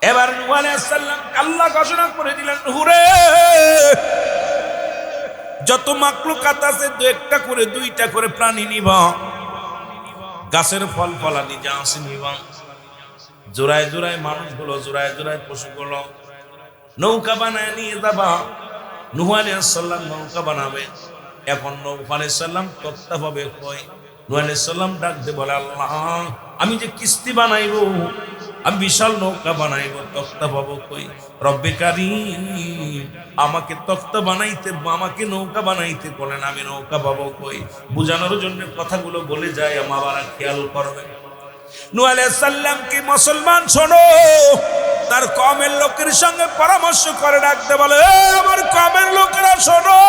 এবার নূহ আলাইহিস সালাম আল্লাহ ঘোষণা করে দিলেন, নুরে যত মাকলুকাত আছে দু একটা করে দুইটা করে প্রাণী নিবা, গাছের ফল ফলাদি যা আছে নিবা, জোড়ায় জোড়ায় মানুষগুলো, জোড়ায় জোড়ায় পশুগুলো নৌকা বানায় নিয়ে যাবা। নূহ আলাইহিস সালাম নৌকা বানাবে। এখন নূহ আলাইহিস সালাম তক্তা পাবে কই? নূহ আলাইহিস সালাম ডাক দিয়ে বলে, আল্লাহ আমি যে কিস্তি বানাইবো, আমি বিশাল নৌকা বানাইবো, তক্তা পাবো কই? রব্বে কারীম আমাকে তক্তা বানাইতে, আমাকে নৌকা বানাইতে বলেন, আমি নৌকা পাবো কই? বুঝানোর জন্য কথাগুলো বলে যায়, আমার খেয়াল করবে। নূহ আলাইহিস সালাম কি মুসলমান শোনো, তার কওমের লোকের সঙ্গে পরামর্শ করে ডাকতে বলে, আমার কওমের লোকেরা শোনো,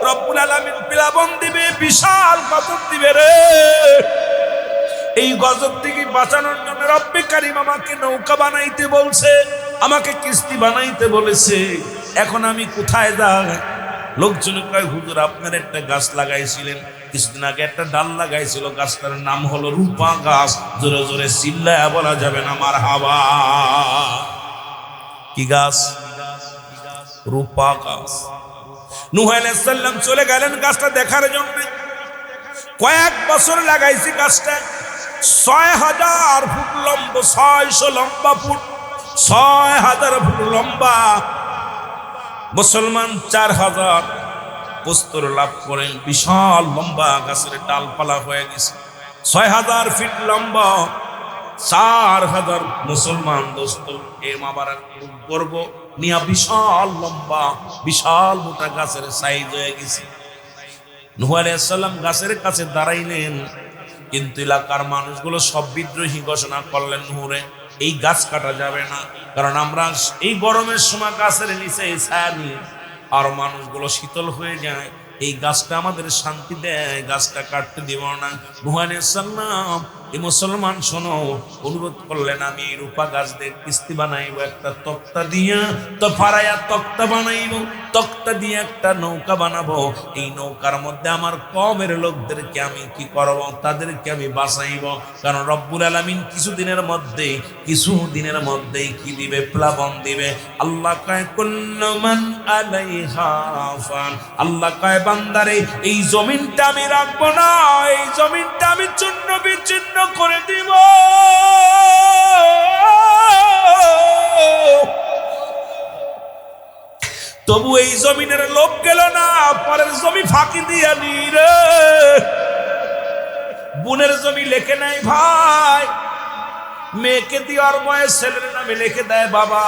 রব্বুল আলামিন প্লাবন দিবে, বিশাল গজব দিবে রে। এই গজব থেকে বাঁচানোর জন্য রব্বে কারীম আমাকে নৌকা বানাইতে বলছে, আমাকে কিস্তি বানাইতে বলেছে। এখন আমি কোথায় যাই? লোকজন কয়, হুজুর আপনার একটা গাছ লাগাইছিলেন, কিছুদিন আগে একটা ডাল লাগাইছিল, গাছটার নাম হলো রূপা গাছ। জোরে জোরে চিল্লায়া বলা যাবে না মারহাবা। কি গাছ? রূপা গাছ। নূহ আলাইহিস সালাম চলে গেলেন গাছটা দেখার জন্য। কয়েক বছর লাগাইছি গাছটা, ৬,০০০ ফুট লম্বা, ৬০০ লম্বা ফুট, ৬,০০০ ফুট লম্বা। মুসলমান ৪,০০০ প্রস্তর লাভ করেন, বিশাল লম্বা গাছের ডালপালা হয়ে গেছে। ৬,০০০ ফিট লম্বা, ৪,০০০ মুসলমান দোস্ত এ মাবার গর্ব নিয়া বিশাল লম্বা, বিশাল মোটা গাছের সাইজ হয়ে গেছে। নূহ আলাইহিস সালাম গাছের কাছে দাঁড়াইলেন, কিন্তু এলাকার মানুষগুলো সব বিদ্রোহী ঘোষণা করলেন, নুরে এই গাছ কাটা যাবে না, কারণ আমরা এই গরমের সময় গাছের নিচে ছায়া নিই, আর মানুষগুলো শীতল হয়ে যায়, এই গাছটা আমাদের শান্তি দেয়, গাছটা কাটতে দিব না। নূহ আলাইহিস সালাম এই মুসলমান শোনো, অনুরোধ করলেন, আমি এই রূপা গাছ দিয়ে কিস্তি বানাইবো, একটা তক্তা দিয়া তো ফারাইয়া তক্তা বানাইবো, তক্তা দিয়ে একটা নৌকা বানাবো। এই নৌকার মধ্যে আমার কওমের লোকদেরকে আমি কি করব? তাদেরকে আমি বাঁচাইব, কারণ রব্বুল আলামিন কিছুদিনের মধ্যেই কি দিবে? প্লাবন দিবে। আল্লাহ কয় কুল্লু মান আলাইহা ফান, আল্লাহ কয় বান্দারে এই জমিনটা আমি রাখবো না, এই জমিনটা আমি চূর্ণ বিচূর্ণ করে দিব। তবু এই জমিনের লোভ গেল না, পরের জমি ফাঁকি দিয়া নি রে। বোনের জমি লেখে নাই ভাই, মেয়েকে দেওয়ার বয়স ছেলের নামে লিখে দেয় বাবা,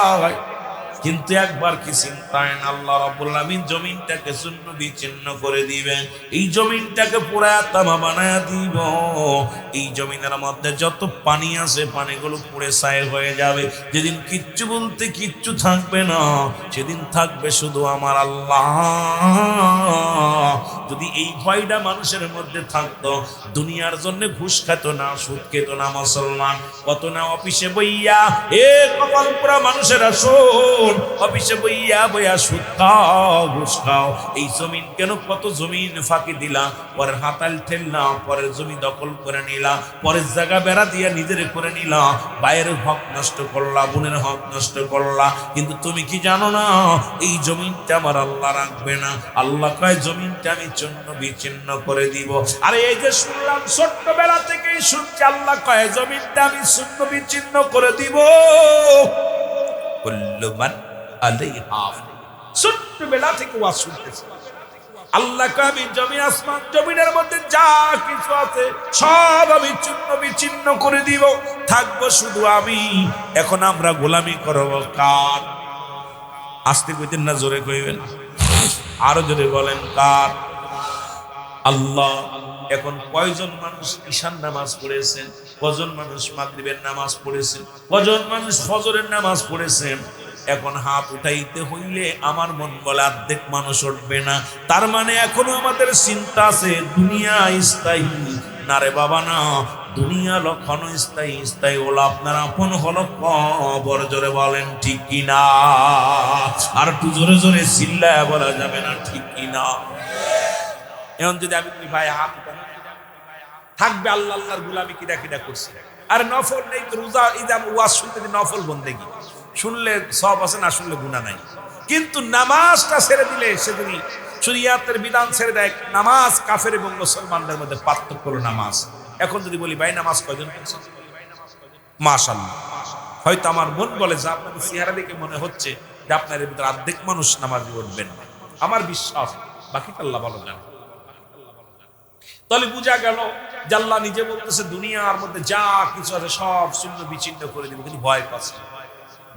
কিন্তু একবার কি চিন্তায় না, আল্লাহ রাব্বুল আলামিন জমিনটাকে শূন্য বিচ্ছিন্ন করে দিবেন, এই জমিনটাকে পুরা তামা বানায়া দিব। এই জমিনের মধ্যে যত পানি আছে পানিগুলো পুড়ে ছাই হয়ে যাবে। যেদিন কিচ্ছু বলতে কিচ্ছু থাকবে না, সেদিন থাকবে শুধু আমার আল্লাহ। যদি এই ভয়টা মানুষের মধ্যে থাকতো, দুনিয়ার জন্য ঘুষ খেত না, সুদ খেত না মুসলমান, কত না অফিসে বইয়া এ কপাল পুরা মানুষেরা শোন, অফিসে বইয়া সুদ খাও, ঘুষ খাও। এই জমিন কেন, কত জমিন ফাঁকি দিলা, পরের হাতাল ঠেললা, পরের জমি দখল করে নিলা, পরের জায়গা বেড়া দিয়া নিজের করে নিলা, ভাইয়ের হক নষ্ট করলা, বোনের হক নষ্ট করলা। কিন্তু তুমি কি জানো না, এই জমিনটা আমার আল্লাহ রাখবে না। আল্লাহ কয় জমিনটা আমি চূর্ণ বিচ্ছিন্ন করে দিব। আরে এই যে শুনলাম, ছোট্টবেলা থেকেই শুনছি, আল্লাহ কয় জমিনটা আমি চূর্ণ বিচ্ছিন্ন করে দিব। কুল্লু মান আলাইহা, ছোট্টবেলা থেকে ওয়াজ শুনতেছি, আল্লাহ কয় আমি জমিন আসমান জমিনের মধ্যে যা কিছু আছে সব আমি চূর্ণ বিচ্ছিন্ন করে দিব, থাকবো শুধু আমি। এখন আমরা গোলামি করব কার? আস্তে কইতেন না, জোরে কইবেন, আরো জোরে বলেন কার? আল্লাহ। এখন কয়জন মানুষ ঈশান নামাজ পড়েছেন, কজন মানুষ মাগরিবের নামাজ পড়েছেন, কজন মানুষ ফজরের নামাজ পড়েছেন? এখন হাত উঠাইতে হইলে আমার মন বলে অর্ধেক মানুষ উঠবে না। তার মানে এখনো আমাদের চিন্তা আছে দুনিয়া স্থায়ী না রে বাবা, না। দুনিয়া লক্ষণ স্থায়ী, স্থায়ী হলো আপনার আপন হলো কবর। জোরে বলেন ঠিক কিনা? আর একটু জোরে জোরে চিল্লায় বলা যাবে না ঠিক কিনা? এখন যদি আমি ভাই থাকবে আল্লাহ আল্লাহর গোলামি কিরা কিরা করছে। আর নফল নেই তো রোজা ইদাম ওয়াজ শুনতে নফল বন্দেগী শুনলে সব আছে, না শুনলে গুনাহ নাই। কিন্তু নামাজটা ছেড়ে দিলে সে যদি শরিয়াতের বিধান ছেড়ে দেয়, নামাজ কাফের এবং মুসলমানদের মধ্যে পার্থক্য হলো নামাজ। এখন যদি বলি ভাই নামাজ কয়জন পড়ছেন, মাশাআল্লাহ, হয়তো আমার মন বলে যে আপনাদের চেহারা দেখে মনে হচ্ছে যে আপনার ভিতরে অর্ধেক মানুষ নামাজে উঠবেন না। আমার বিশ্বাস বাকিটা আল্লাহ ভালো জানে। তাহলে বোঝা গেল যে আল্লাহ নিজে বলতেছে দুনিয়ার মধ্যে যা কিছু আছে সব শূন্য বিচ্ছিন্ন করে দিব, কিন্তু ভয় পাচ্ছি,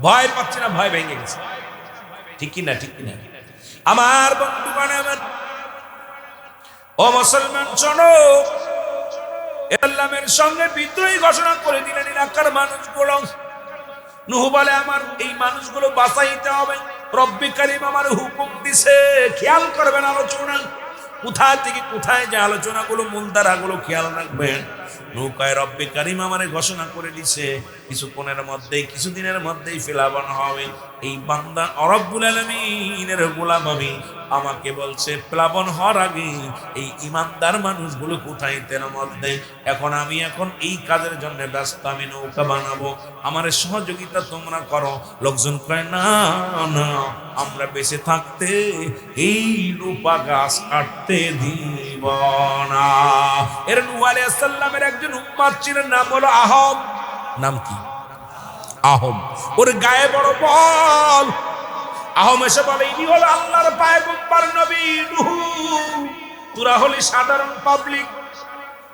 ভয় পাচ্ছি না, ভয় ভেঙে গেছে। ঠিক কিনা, ঠিক কিনা আমার বন্ধুগণ? আমার ও মুসলমান শোনো, আল্লাহর সঙ্গে বিদ্রোহী ঘোষণা করে দিলেন এলাকার মানুষগুলো। নূহ বলে আমার এই মানুষগুলো বাঁচাইতে হবে, রব্বি কারীম আমার হুকুম দিছে। খেয়াল করবেন আলোচনা কোথায় থেকে কোথায় যে আলোচনাগুলো মূলধারাগুলো খেয়াল রাখবেন। নৌকায় রব্বি কারীম আমারে ঘোষণা করে দিছে কিছুক্ষণের মধ্যেই, কিছুদিনের মধ্যেই ফেলাবান হবে। এই বান্দা রব্বুল আলামিনের গোলাম আমি, আমাকে বলছে প্লাবন হওয়ার আগে এই ইমানদার মানুষগুলো কোথায় তের মধ্যে। এখন আমি এই কাজের জন্য ব্যস্ত, আমি নৌকা বানাবো, আমার সহযোগিতা তোমরা করো। লোকজন কয় না না, আমরা বেঁচে থাকতে এই রূপা গাছ কাটতে দিব না। এর নূহ আলাইহিস সালামের একজন উম্মত ছিলেন, নাম হলো আহম। নাম কি? আহম। ওর গায়ে বড় বল। আহম এসে বলে ইনি হলো আল্লাহর পয়গম্বর নবী নূহ। তোরা হলি সাধারণ পাবলিক,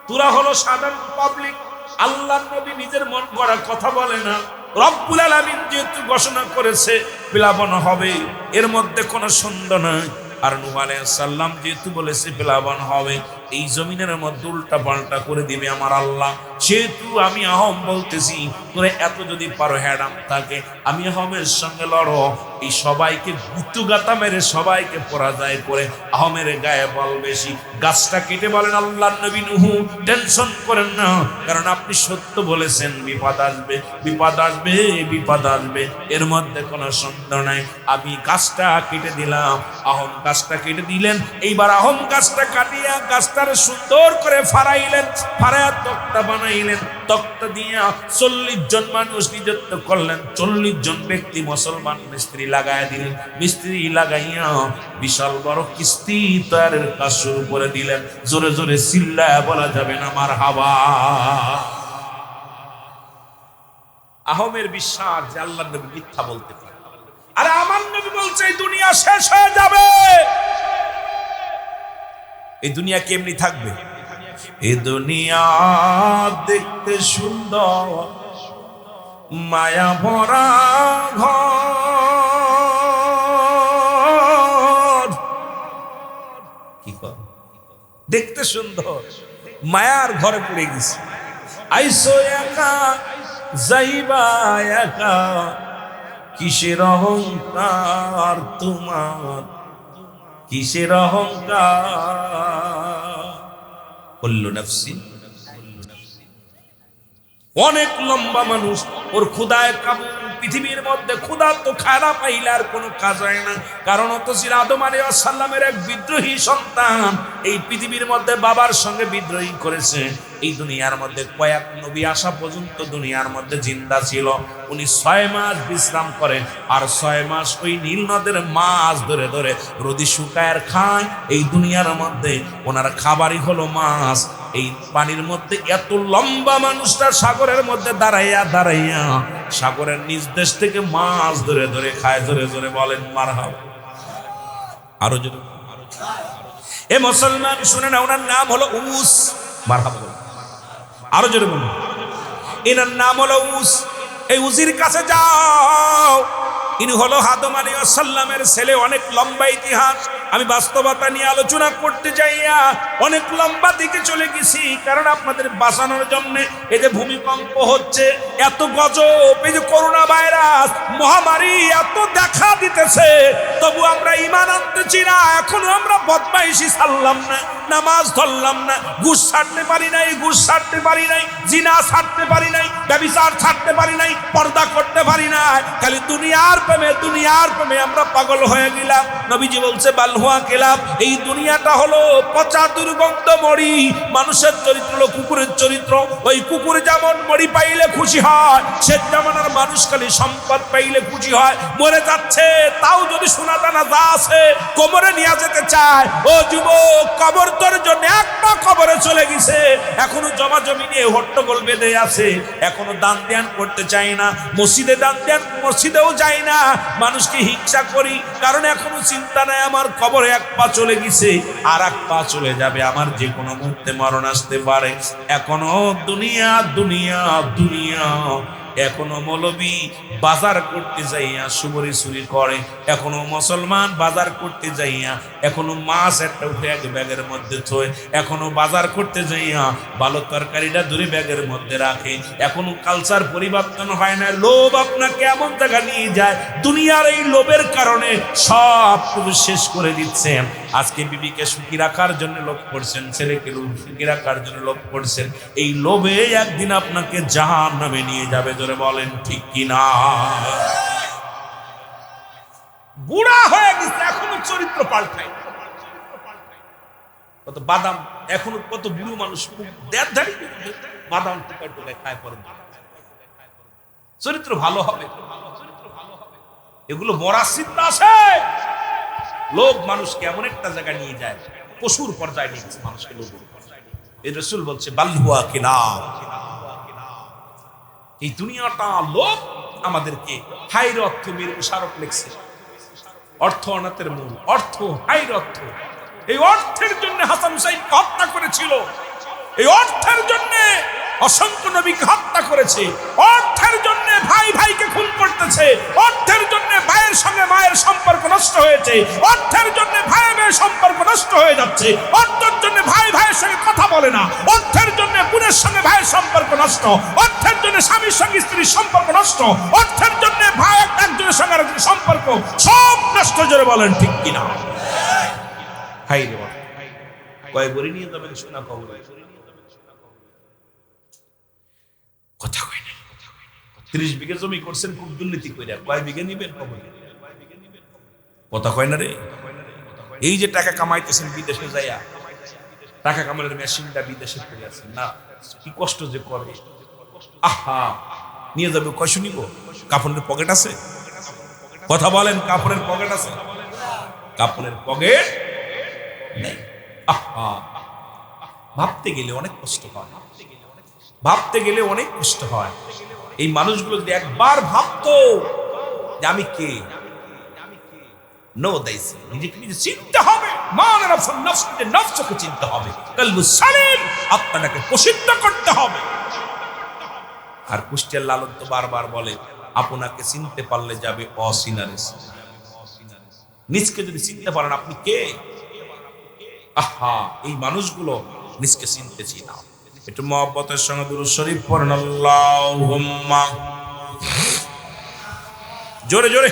তোরা হলো সাধারণ পাবলিক। আল্লাহর নবী নিজের মন গড়া কথা বলে না। রব্বুল আলামিন যেহেতু ঘোষণা করেছে প্লাবন হবে, এর মধ্যে কোনো সন্দেহ নাই। আর নূহ আলাইহিস সালাম যেহেতু বলেছে প্লাবন হবে, এই জমিনের মধ্যে উল্টা পাল্টা করে দিবে আমার আল্লাহ, সেহেতু আমি আহম বলতেছি তোরা এত যদি পারো হ্যাডাম থাকে আমি আহমের সঙ্গে লড়ো। এই সবাইকে গুতুগাতা মেরে সবাইকে পরাজয় করে আহমের গায়ে বল বেশি। গাছটা কেটে বলেন আল্লাহর নবী নূহ টেনশন করেন না, কারণ আপনি সত্য বলেছেন, বিপদ আসবে, বিপদ আসবে, বিপদ আসবে, এর মধ্যে কোনো সন্দেহ নাই। আমি গাছটা কেটে দিলাম। আহম গাছটা কেটে দিলেন। এইবার আহম গাছটা কাটিয়া গাছটার সুন্দর করে ফাড়াইলেন, ফাড়াইয়া তক্তা বানাইলেন। তক্তা দিয়া 40 জন মানুষ নিযুক্ত করলেন। 40 জন ব্যক্তি মুসলমান মিস্ত্রি লাগাই দিলেন। মিস্ত্রি লাগাইয়া বিশাল বড় কিস্তি তৈরির কাজ শুরু করে দিলেন। জোরে জোরে চিল্লায়া বলা যাবে না মারহাবা। আহমের বিশ্বাস যে আল্লাহর নবী মিথ্যা বলতে পারে। আরে আমার নবী বলছে এই দুনিয়া শেষ হয়ে যাবে। এই দুনিয়া কেমনি থাকবে? এই দুনিয়া দেখতে সুন্দর, মায়া ভরা ঘর। কি কর? দেখতে সুন্দর, মায়ার ঘরে পড়ে গেছে। আইসো একা যাইবা একা, কিসের অহংকার তোমার, কিসের অহংকার। কুল্লু নাফসি, অনেক লম্বা মানুষ, ওর ক্ষুধায় কাবু। পৃথিবীর মধ্যে ক্ষুধা তো খারাপ পাইলে আর কোনো কাজ হয় না। কারণ অত ছিল আদম আলাইহিস সালামের এক বিদ্রোহী সন্তান এই পৃথিবীর মধ্যে বাবার সঙ্গে বিদ্রোহী করেছে। এই দুনিয়ার মধ্যে কয়েক নবী আসা পর্যন্ত দুনিয়ার মধ্যে জিন্দা ছিল। উনি 6 মাস বিশ্রাম করেন, আর 6 মাস ওই নীল নদের মাছ ধরে ধরে রোদি শুকায় আর খায়। এই দুনিয়ার মধ্যে ওনার খাবারই হলো মাছ। এই পানির মধ্যে এত লম্বা মানুষটা সাগরের মধ্যে দাঁড়াইয়া দাঁড়াইয়া সাগরের নিজ দেশ থেকে মাছ ধরে ধরে খায়। জোরে জোরে বলেন মারহাবা। আরো জোরে। এ মুসলমান শুনে না, ওনার নাম হলো উস। মারহাবা। আরো জোরে বলুন। এনার নাম হলো উস। এই উজির কাছে যাও। ইনি হলো আদম আলাইহিস সালামের ছেলে। অনেক লম্বা ইতিহাস, আমি বাস্তবতা নিয়ে আলোচনা করতে যাইয়া অনেক লম্বা দিকে চলে গেছি। কারণ আপনাদের বাঁচানোর জন্য এই যে ভূমিকম্প হচ্ছে, এত গজব, এই যে করোনা ভাইরাস মহামারী এত দেখা দিতেছে, তবু আমরা ঈমান আনতেছি না। এখনো আমরা বদমাইশি ছাড়লাম না, নামাজ ধরলাম না, ঘুষ ছাড়তে পারি নাই, ঘুষ ছাড়তে পারি নাই, জিনা ছাড়তে পারি নাই, ব্যভিচার ছাড়তে পারি নাই, পর্দা করতে পারি না। খালি দুনিয়ার প্রেমে দুনিয়ার প্রেমে আমরা পাগল হয়ে গেলাম। নবীজি বলছে বালহুয়া খেলাম, এই দুনিয়াটা হলো পচা দুর্গন্ধ মরি। মানুষের চরিত্র হলো কুকুরের চরিত্র। ওই কুকুর যেমন মরি পাইলে খুশি হয়, সে জামানার মানুষ খালি সম্পদ পাইলে খুশি হয়। মরে যাচ্ছে তাও যদি সোনা দানা যা আছে কোমরে নিয়ে যেতে চায়। ও যুবক, কবর তোর জন্য একটা কবরে চলে গেছে, এখনো জমা জমি নিয়ে হট্টগোল বেঁধে আছে, এখনো দান ধ্যান করতে চাই না, মসজিদে দান ধ্যান মসজিদেও যাই না, মানুষকে হিংসা করি, কারণ এখনো চিন্তা নাই আমার কবরে এক পা চলে গেছে, আর এক পা চলে যাবে, আমার যে কোনো মুহূর্তে মরণ আসতে পারে। এখনো দুনিয়া দুনিয়া দুনিয়া। এখনো মৌলবী বাজার করতে যাইয়া সুবরি চুরি করে, এখনো মুসলমান বাজার করতে যাইয়া এখনো মাছ একটা উঠে এক ব্যাগের মধ্যে থয়, এখনো বাজার করতে যাইয়া ভালো তরকারিটা দূরে ব্যাগের মধ্যে রাখে। এখনো কালচার পরিবর্তন হয় না। লোভ আপনাকে এমন জায়গা নিয়ে যায়, দুনিয়ার এই লোভের কারণে সব কিছু শেষ করে দিচ্ছেন। আজকে বিবিকে সুখী রাখার জন্য লোভ করছেন, ছেলেকে সুখী রাখার জন্য লোভ করছেন, এই লোভে একদিন আপনাকে জাহান্নামে নিয়ে যাবে। জোরে বলেন ঠিক কিনা? বুড়া হয়ে গেছে এখনো চরিত্র পাল্টায়। কত বাদাম এখনো, কত বুড়ো মানুষ দেড় বাদাম টোকায় টোকায় খায়, পরে চরিত্র ভালো হবে, এগুলো মরার চিন্তা আছে। লোভ মানুষকে এমন একটা জায়গায় নিয়ে যায়, পশুর পর্যায়ে নিয়ে গেছে মানুষকে লোভ। এই রাসূল বলছে বালহুয়া কিনা, এই দুনিয়াটা লোভ আমাদেরকে হাইর অর্থ মেরে ইশারত লেখছে। অর্থ অনাথের মূল, অর্থ হাইর অর্থ। এই অর্থের জন্য হাসান হুসাইন হত্যা করেছিল, এই অর্থের জন্য অসংখ্য নবীকে হত্যা করেছে, অর্থের জন্য ভাই ভাইকে খুন করতেছে, অর্থের জন্য ভাইয়ের সঙ্গে মায়ের সম্পর্ক নষ্ট হয়েছে, অর্থের জন্য ভাই ভাইয়ের সম্পর্ক নষ্ট হয়ে যাচ্ছে, অর্থের জন্য ভাই ভাইয়ের সঙ্গে কথা বলে না, অর্থের জন্য বোনের সঙ্গে ভাইয়ের সম্পর্ক নষ্ট, অর্থের জন্য স্বামীর সঙ্গে স্ত্রীর সম্পর্ক নষ্ট, অর্থের জন্য ভাই একজনের সঙ্গে আরেকজনের সম্পর্ক সব নষ্ট। জোরে বলেন ঠিক কিনা? হাই রে কয় বড়ি নিয়ে যাবেন সোনা কবরে, কথা কয় না। 30 বিঘা জমি করছেন খুব দুর্নীতি কইরা, কয় বিঘা নিবেন কবরে? কথা কয় না রে। এই যে টাকা কামাইতেছেন বিদেশে যাইয়া, টাকা কামানোর মেশিনটা বিদেশে করে আছেন না, কি কষ্ট যে করে। আহা, নিয়ে যাবে কয়শো নিব? কাপড়ের পকেট আছে? কথা বলেন, কাপড়ের পকেট আছে? কাপড়ের পকেট নেই। আহা, ভাবতে গেলে অনেক কষ্ট হয়, ভাবতে গেলে অনেক কষ্ট হয়। এই মানুষগুলো যদি একবার ভাবতো যে আমি কে, নো দাইছে, নিজেকে নিজে চিনতে হবে, মান রাফসুন নফসকে নফসকে চিনতে হবে, কলবু সালিম আত্মাকে প্রসিদ্ধ করতে হবে। আর কুষ্টিয়ার লালন তো বারবার বলে আপনাকে চিনতে পারলে যাবে অচিনারে। নিজকে যদি চিনতে পারেন আপনি কে, আহা, এই মানুষগুলো নিজকে চিনতেছি না। একটু মহব্বতের সঙ্গে দুরূদ শরীফ পড়েন, আল্লাহুম্মা, জোরে জোরে।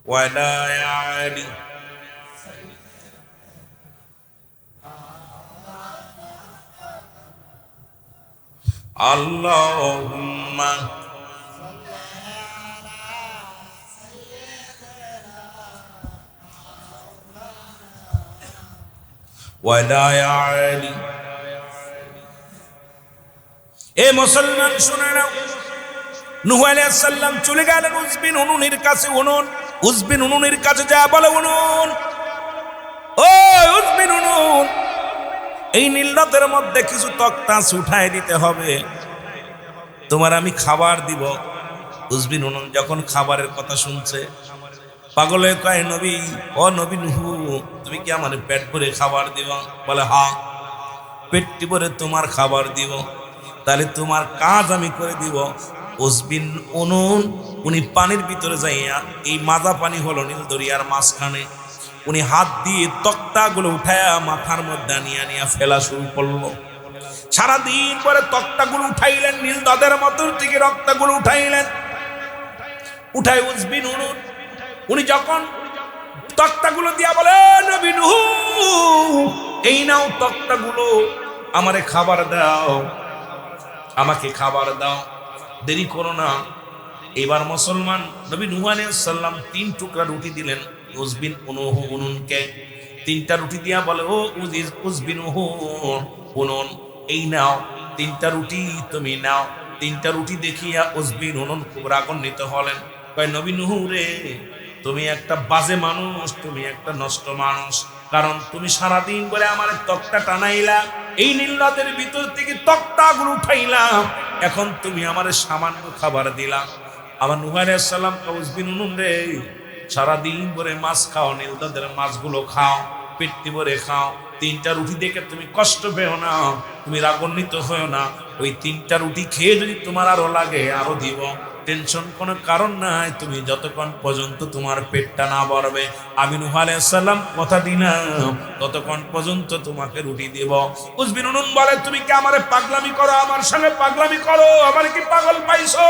ওয়ালা ইয়ালি আল্লাহুম্মা ওয়ালা ইয়ালি। এ মুসলমান শুনে নাও, নূহ আলাইহিস সালাম চলে গেলেন উজবিন উনুনের কাছে। উজবিন উনুনের কাছে যা বলে, উনুন, ও উজবিন উনুন, এই নীল নদের মধ্যে কিছু তক্তা উঠায় দিতে হবে, তোমার আমি খাবার দিব। উজবিন উনুন যখন খাবারের কথা শুনছে, পাগলে কয় নবী, ও নবী নূহ, তুমি কি আমার পেট ভরে খাবার দিবা? বলে হ্যাঁ, পেটটি ভরে তোমার খাবার দিব, তাহলে তোমার কাজ আমি করে দিব। উজবিন উনুন উনি পানির ভিতরে যাইয়া, এই মাজা পানি হলো নীল দরিয়ার মাঝখানে, উনি হাত দিয়ে তক্তাগুলো উঠাইয়া মাথার মধ্যে আনিয়া ফেলা শুরু করলো। সারাদিন পরে তক্তাগুলো উঠাইলেন, নীল নদের মতো থেকে রক্তাগুলো উঠাইলেন। উঠাই উজবিন উনুন উনি যখন তক্তাগুলো দিয়া বলে, নবী নূহ, এই নাও তক্তাগুলো, আমারে খাবার দাও। আমাকে খাবার দাও, দেরি করো না। এবার মুসলমান নবী নূহ আলাইহিস সালাম 3 টুকরা রুটি দিলেন উজবিন উনুনকে। 3টা রুটি দিয়া বলে, ও উজবিন উনুন, এই নাও 3টা রুটি তুমি নাও। 3টা রুটি দেখিয়া উজবিন উনুন খুব রাগান্বিত হলেন। কয়, নবী নূহ রে, তুমি একটা বাজে মানুষ, তুমি একটা নষ্ট মানুষ। কারণ তুমি সারাদিন বলে আমার তক্তা টানাইলা, এই নীলনদের ভিতর থেকে তক্তাগুলো উঠাইলাম, এখন তুমি আমার সামান্য খাবার দিলা। আমার নূহ আলাইহিস সালাম উজবিন উনুন রে, সারাদিন ভরে মাছ খাও, নীলনদের মাছগুলো খাও, পেটটি ভরে খাও। 3টা রুটি দেখে তুমি কষ্ট পেও না, তুমি রাগান্বিত হও না। ওই 3টা রুটি খেয়ে যদি তোমার আরো লাগে আরো দিব, টেনশন কোনো কারণ নাই। তুমি যতক্ষণ পর্যন্ত তোমার পেটটা না ভরবে, আমি নূহ আলাইহিস সালাম কথা দিলাম, ততক্ষণ পর্যন্ত তোমাকে রুটি দেব। উজবিন উনুন বলে, তুমি কি আমারে পাগলামি করো? আমার সঙ্গে পাগলামি করো? আমার কি পাগল পাইছো?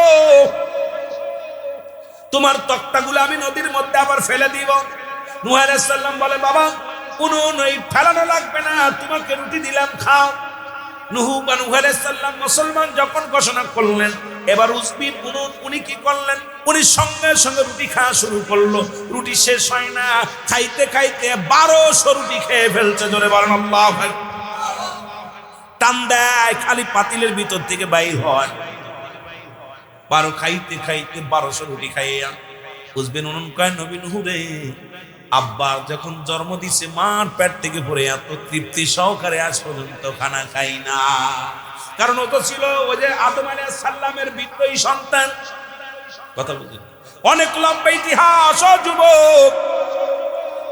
তোমার তক্তাগুলো আমি নদীর মধ্যে আবার ফেলে দিব। নূহ আলাইহিস সালাম বলে, বাবা উনুন এই ফেলানো লাগবে না, তোমাকে রুটি দিলাম, খাও। নূহ আলাইহিস সালাম মুসলমান যখন ঘোষণা করলেন, এবার উজবিন উনুন উনি কি করলেন, উনি সঙ্গে সঙ্গে রুটি খাওয়া শুরু করলো। রুটি শেষ হয় না, খাইতে খাইতে 1200 রুটি খেয়ে ফেলছে। জোরে বলেন আল্লাহু আকবার। টান দেয়, খালি পাতিলের ভিতর থেকে বাইর হয়। 12 খাইতে খাইতে 1200 রুটি খাইয়া উজবিন উনুন কয়, নবী নূহ রে, আব্বা যখন জন্ম দিছে মার পেট থেকে পড়ে এত তৃপ্তি সহকারে আজ পর্যন্ত খানা খাই না। কারণ ও তো ছিল ওই যে আদম আলাইহিস সালামের বিদ্রোহী সন্তান। কথা বুঝলেন? অনেক লম্বা ইতিহাস। ও যুবক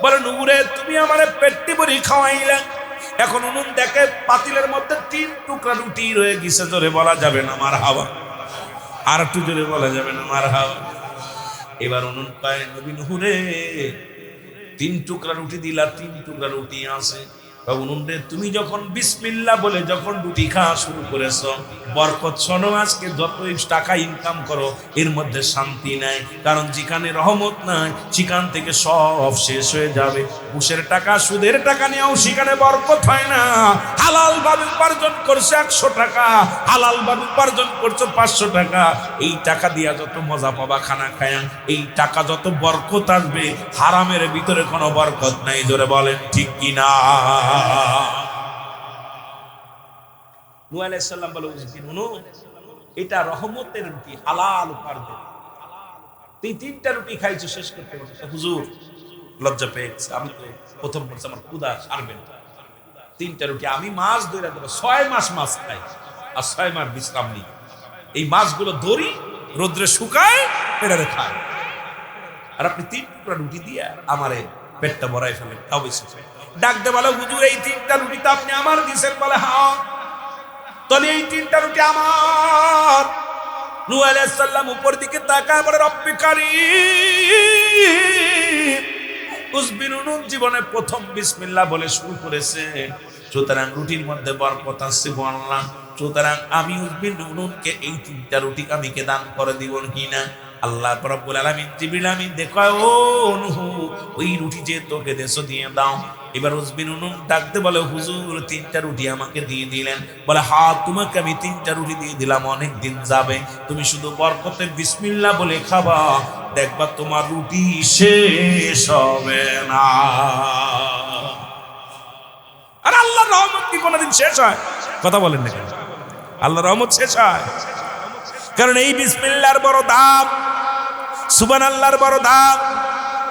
বলে, নূহ রে, তুমি আমারে পেটটি ভরে খাওয়াইলে, এখন উনুন দেখে পাতিলের মধ্যে 3 টুকরা রুটি রয়ে গেছে। জোরে বলা যাবে না মারহাবা? আর একটু জোরে বলা যাবে না মারহাবা? এবার উনুন পায়, নবী নূহ রে, 3 টুকরা রুটি দিলা, 3 টুকরা রুটি আছে। উনুন রে, তুমি যখন বিসমিল্লাহ বলে যখন রুটি খাওয়া শুরু করেছো, বরকত শোনো, আজকে যতই টাকা ইনকাম করো এর মধ্যে শান্তি নাই। কারণ যেখানে রহমত নাই সেখান থেকে সব শেষ হয়ে যাবে। ঘুষের টাকা, সুদের টাকা নিয়েও সেখানে বরকত হয় না। হালাল ভাবে উপার্জন করছে 100 টাকা, হালাল ভাবে উপার্জন করছো 500 টাকা, এই টাকা দিয়া যত মজা পাবা খানা খায়া, এই টাকা যত বরকত আসবে, হারামের ভিতরে কোনো বরকত নাই। জোরে বলেন ঠিক কিনা? নূহ আলাইহিস সালাম বলে, উজবিন উনুন, এটা রহমতের রুটি, হালাল উপার্জন। তুই 3টা রুটি খাইছো, শেষ করতে পারছো? হুজুর লজ্জা পেয়েছে, আমি তো প্রথম বলছি আমার ক্ষুধা সারবে না। 3টা রুটি আমি মাছ ধরে দেবো, 6 মাস মাছ খাই আর 6 মাস বিশ্রাম নিই। এই মাছগুলো ধরি, রোদ্রে শুকায়, পেটারে খায়। আর আপনি 3 টুকরা রুটি দিয়ে আমারে পেটটা ভরাই ফেলেন, তাও বেশি। ডাক দে বলে, হুজুর এই 3টা রুটি তো আপনি আমার দিয়েছেন। বলে, হ্যাঁ, তাহলে এই 3টা রুটি আমার। নূহ আলাইহিস সালাম উপর দিকে তাকায় বলে, রব্বি কারীম। উজবিন উনুন জীবনে প্রথম বিসমিল্লাহ বলে শুরু করেছে, সুতরাং রুটির মধ্যে বরকত আছে বললাম। সুতরাং আমি উজবিন উনুনকে এই 3টা রুটি আমি কে দান করে দিব কিনা? আল্লাহ রাব্বুল আলামিন জিবরিল আমিন দেখো, ও নূহ, ওই রুটি যে তোকে দেশো দিয়ে দাও। এবার উজবিন উনুন ডাকতে বলে, হুজুর 3টা রুটি আমাকে দিয়ে দিলেন। বলে, হ্যাঁ, তোমাকে আমি 3টা রুটি দিয়ে দিলাম, অনেক দিন যাবে, তুমি শুধু বরকতে বিসমিল্লাহ বলে খাবা, দেখবা তোমার রুটি শেষ হবে না। আর আল্লাহর রহমত কি কোনোদিন শেষ হয়? কথা বলেন না কেন? আল্লাহর রহমত শেষ হয়? কারণ এই বিসমিল্লাহর বড় দাম, সুবহানাল্লাহর বড় দাম,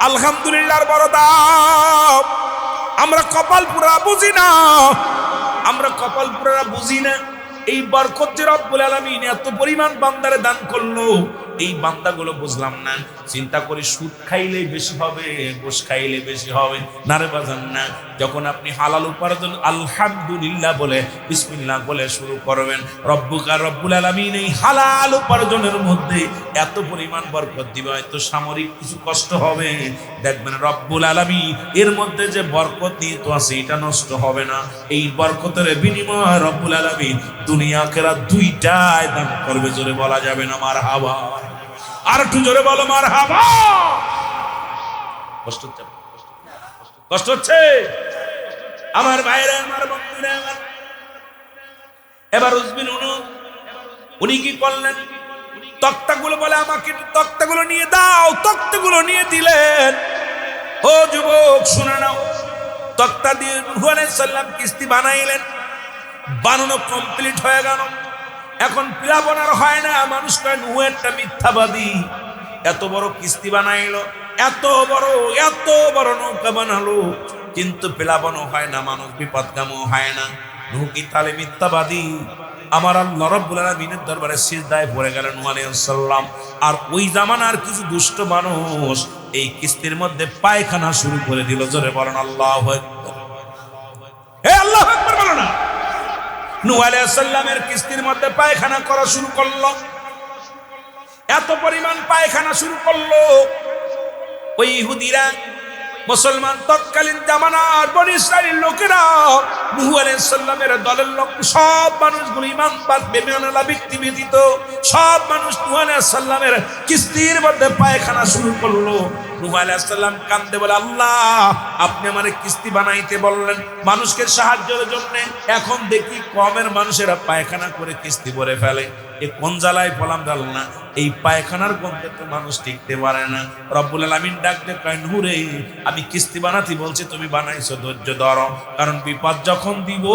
আলহামদুলিল্লাহর বড় দাম। আমরা কপাল পুরা বুঝি না, আমরা কপাল পুরা বুঝি না। এই বরকত যে রব্বুল আলামিন এত পরিমাণ বান্দারে দান করলো, এই বান্দাগুলো বুঝলাম না। চিন্তা করি সুদ খাইলে বেশি হবে, ঘুষ খাইলে বেশি হবে না রে বাজান না। যখন আপনি হালাল উপার্জন আলহামদুলিল্লাহ বলে বিসমিল্লাহ বলে শুরু করবেন, রব্বুল আলামিন এই হালাল উপার্জনের মধ্যে এত পরিমাণ বরকত দিবে, হয়তো সামরিক কিছু কষ্ট হবে, দেখবেন রব্বুল আলামিন এর মধ্যে যে বরকত নিয়ে তো আছে এটা নষ্ট হবে না। এই বরকতের বিনিময়ে রব্বুল আলামিন দুনিয়া আখিরাত দুইটাই দান করবে। জোরে বলা যাবে না মারহাবা? আর একটু জোরে বলো মারহাবা। কষ্ট হচ্ছে? কষ্ট হচ্ছে আমার ভাইরা, আমার বন্ধুরা। এবার উজবিন উনুন উনি কি করলেন, তক্তাগুলো বলে আমাকে তক্তাগুলো নিয়ে দাও, তক্তাগুলো নিয়ে দিলেন। ও যুবক শুনে নাও, তক্তা দিয়ে নূহ আলাইহিস সালাম কিস্তি বানাইলেন। বানানো কমপ্লিট হয়ে গেল। এখন প্লাবন আর হয় না। মানুষ কয় নূহ একটা মিথ্যাবাদী, এত বড় কিস্তি বানাইলো, এত বড় নৌকা বানালো, কিন্তু প্লাবনও হয় না, মানুষ বিপদগামও হয় না। নূহ কি তাহলে মিথ্যাবাদী? আমার আল্লাহ রাব্বুল আলামিনের দরবারে সিজদায় পড়ে গেলেন নূহ আলাইহিস সালাম। আর ওই জামানার কিছু দুষ্ট মানুষ এই কিস্তির মধ্যে পায়খানা শুরু করে দিল। জোরে বলেন আল্লাহু আকবার। হে আল্লাহু আকবার বলো না। নূহ আলাইহিস সালামের কিস্তির মধ্যে পায়খানা করা শুরু করলো। এত পরিমাণ পায়খানা শুরু করলো, ওই ইহুদিরা, মুসলমান তৎকালীন জামানার বনি ইসরাইলের লোকেরা, নূহ আলাইহিস সালামের দলের লোক, সব মানুষগুলো ঈমানবাদ বেঈমানওয়ালা ব্যক্তি ব্যতীত সব মানুষ নূহ আলাইহিস সালামের কিস্তির মধ্যে পায়খানা শুরু করলো। নূহ আলাইহিস সালাম কান্দে বলে, আল্লাহ আপনি আমারে কিস্তি বানাইতে বললেন মানুষকে সাহায্যের জন্য, এখন দেখি কমের মানুষেরা পায়খানা করে কিস্তি ভরে ফেলে। এ কোন জ্বালায় পলাম জাল না, এই পায়খানার গন্ধে তো মানুষ টিকতে পারে না। রব্বুল আলামিন ডাক দিয়ে কয়, নূহ রে, আমি কিস্তি বানাতে বলছি, তুমি বানাইছো, ধৈর্য ধরো, কারণ বিপদ যখন দিব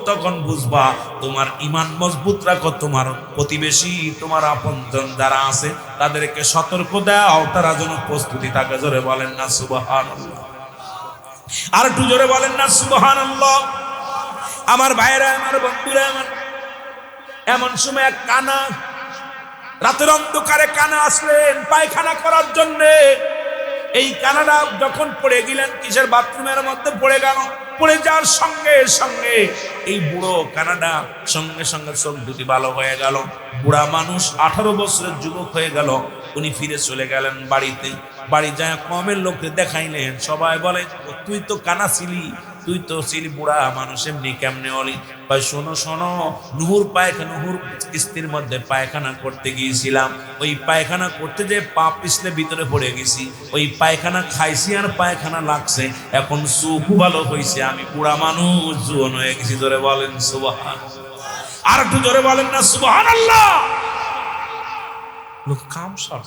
তখন বুঝবা। তোমার ঈমান মজবুত রাখো, তোমার প্রতিবেশী, তোমার আপনজন যারা আছে তাদেরকে সতর্ক দাও, তারা যেন প্রস্তুতি থাকে। জোরে বলেন না সুবহানাল্লাহ। আর একটু জোরে বলেন না সুবহানাল্লাহ। আমার ভাইরা, আমার বন্ধুরা, আমার এমন সময় এক কানা, রাতের অন্ধকারে কানা আসলেন পায়খানা করার জন্য। এই কানাডা যখন পড়ে গেলেন কিসের বাথরুমের মধ্যে পড়ে গেল। পড়ে যাওয়ার সঙ্গে সঙ্গে এই বুড়ো কানাডা সঙ্গে সঙ্গে চোখ দুটি ভালো হয়ে গেল। বুড়া মানুষ 18 বছরের যুবক হয়ে গেল। উনি ফিরে চলে গেলেন বাড়িতে। বাড়ি যায় কমের লোককে দেখাইলেন। সবাই বলে, তুই তো কানা ছিলি, তুই তো ছিলি বুড়া মানুষ, এমনি কেমনে হলি? ভাই শোনো শোনো, নূহুর কিস্তির মধ্যে পায়খানা করতে গিয়েছিলাম। ওই পায়খানা করতে যে পা পিছলে ভিতরে পড়ে গেছি। ওই পায়খানা খাইছি আর পায়খানা লাগছে। এখন চোখ ভালো হয়েছে, আমি বুড়া মানুষ জোয়ান হয়ে গেছি। জোরে বলেন সুবহান। আর একটু জোরে বলেন না সুবহানাল্লাহ। লোক কাম সর,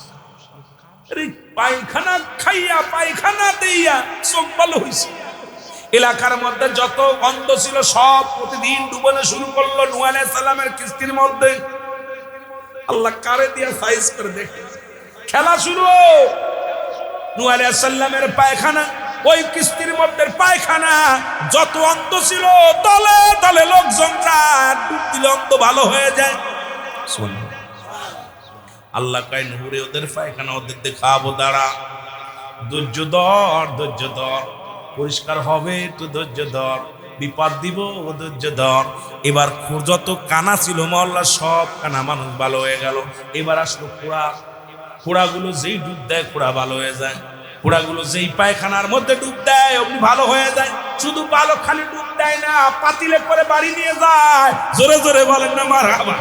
পায়খানা খাইয়া পায়খানা দিয়া চোখ ভালো হয়েছে। এলাকার মধ্যে যত অন্ধ ছিল সব প্রতিদিন ডুবানো শুরু করলো নূহ আলাইহিস সালামের কিস্তির মধ্যে। আল্লাহ কারে দিয়া সাইজ করে দেখে খেলা শুরু। নূহ আলাইহিস সালামের পায়খানা, ওই কিস্তির মধ্যে পায়খানা, যত অন্ধ ছিল দলে দলে লোকজন যায়, ডুব দিলে অন্ধ ভালো হয়ে যায়। আল্লাহ কয়, নূহ রে, ওদের পায়খানা ওদের দেখাবো, দাঁড়া, ধৈর্য ধর, ধৈর্য ধর, পরিষ্কার হবে, একটু ধৈর্য ধর, বিপদ দিব, ধৈর্য ধর। এবার যত কানা ছিল মহল্লা সব কানা মানুষ ভালো হয়ে গেল। এবার আসলো খোড়া। খোড়াগুলো যেই ডুব দেয় খোড়া ভালো হয়ে যায়। খোড়াগুলো যেই পায়খানার মধ্যে ডুব দেয় অমনি ভালো হয়ে যায়। শুধু ভালো খালি ডুব দেয় না, পাতিলে করে বাড়ি নিয়ে যায়। জোরে জোরে বলেন না মারহাবা।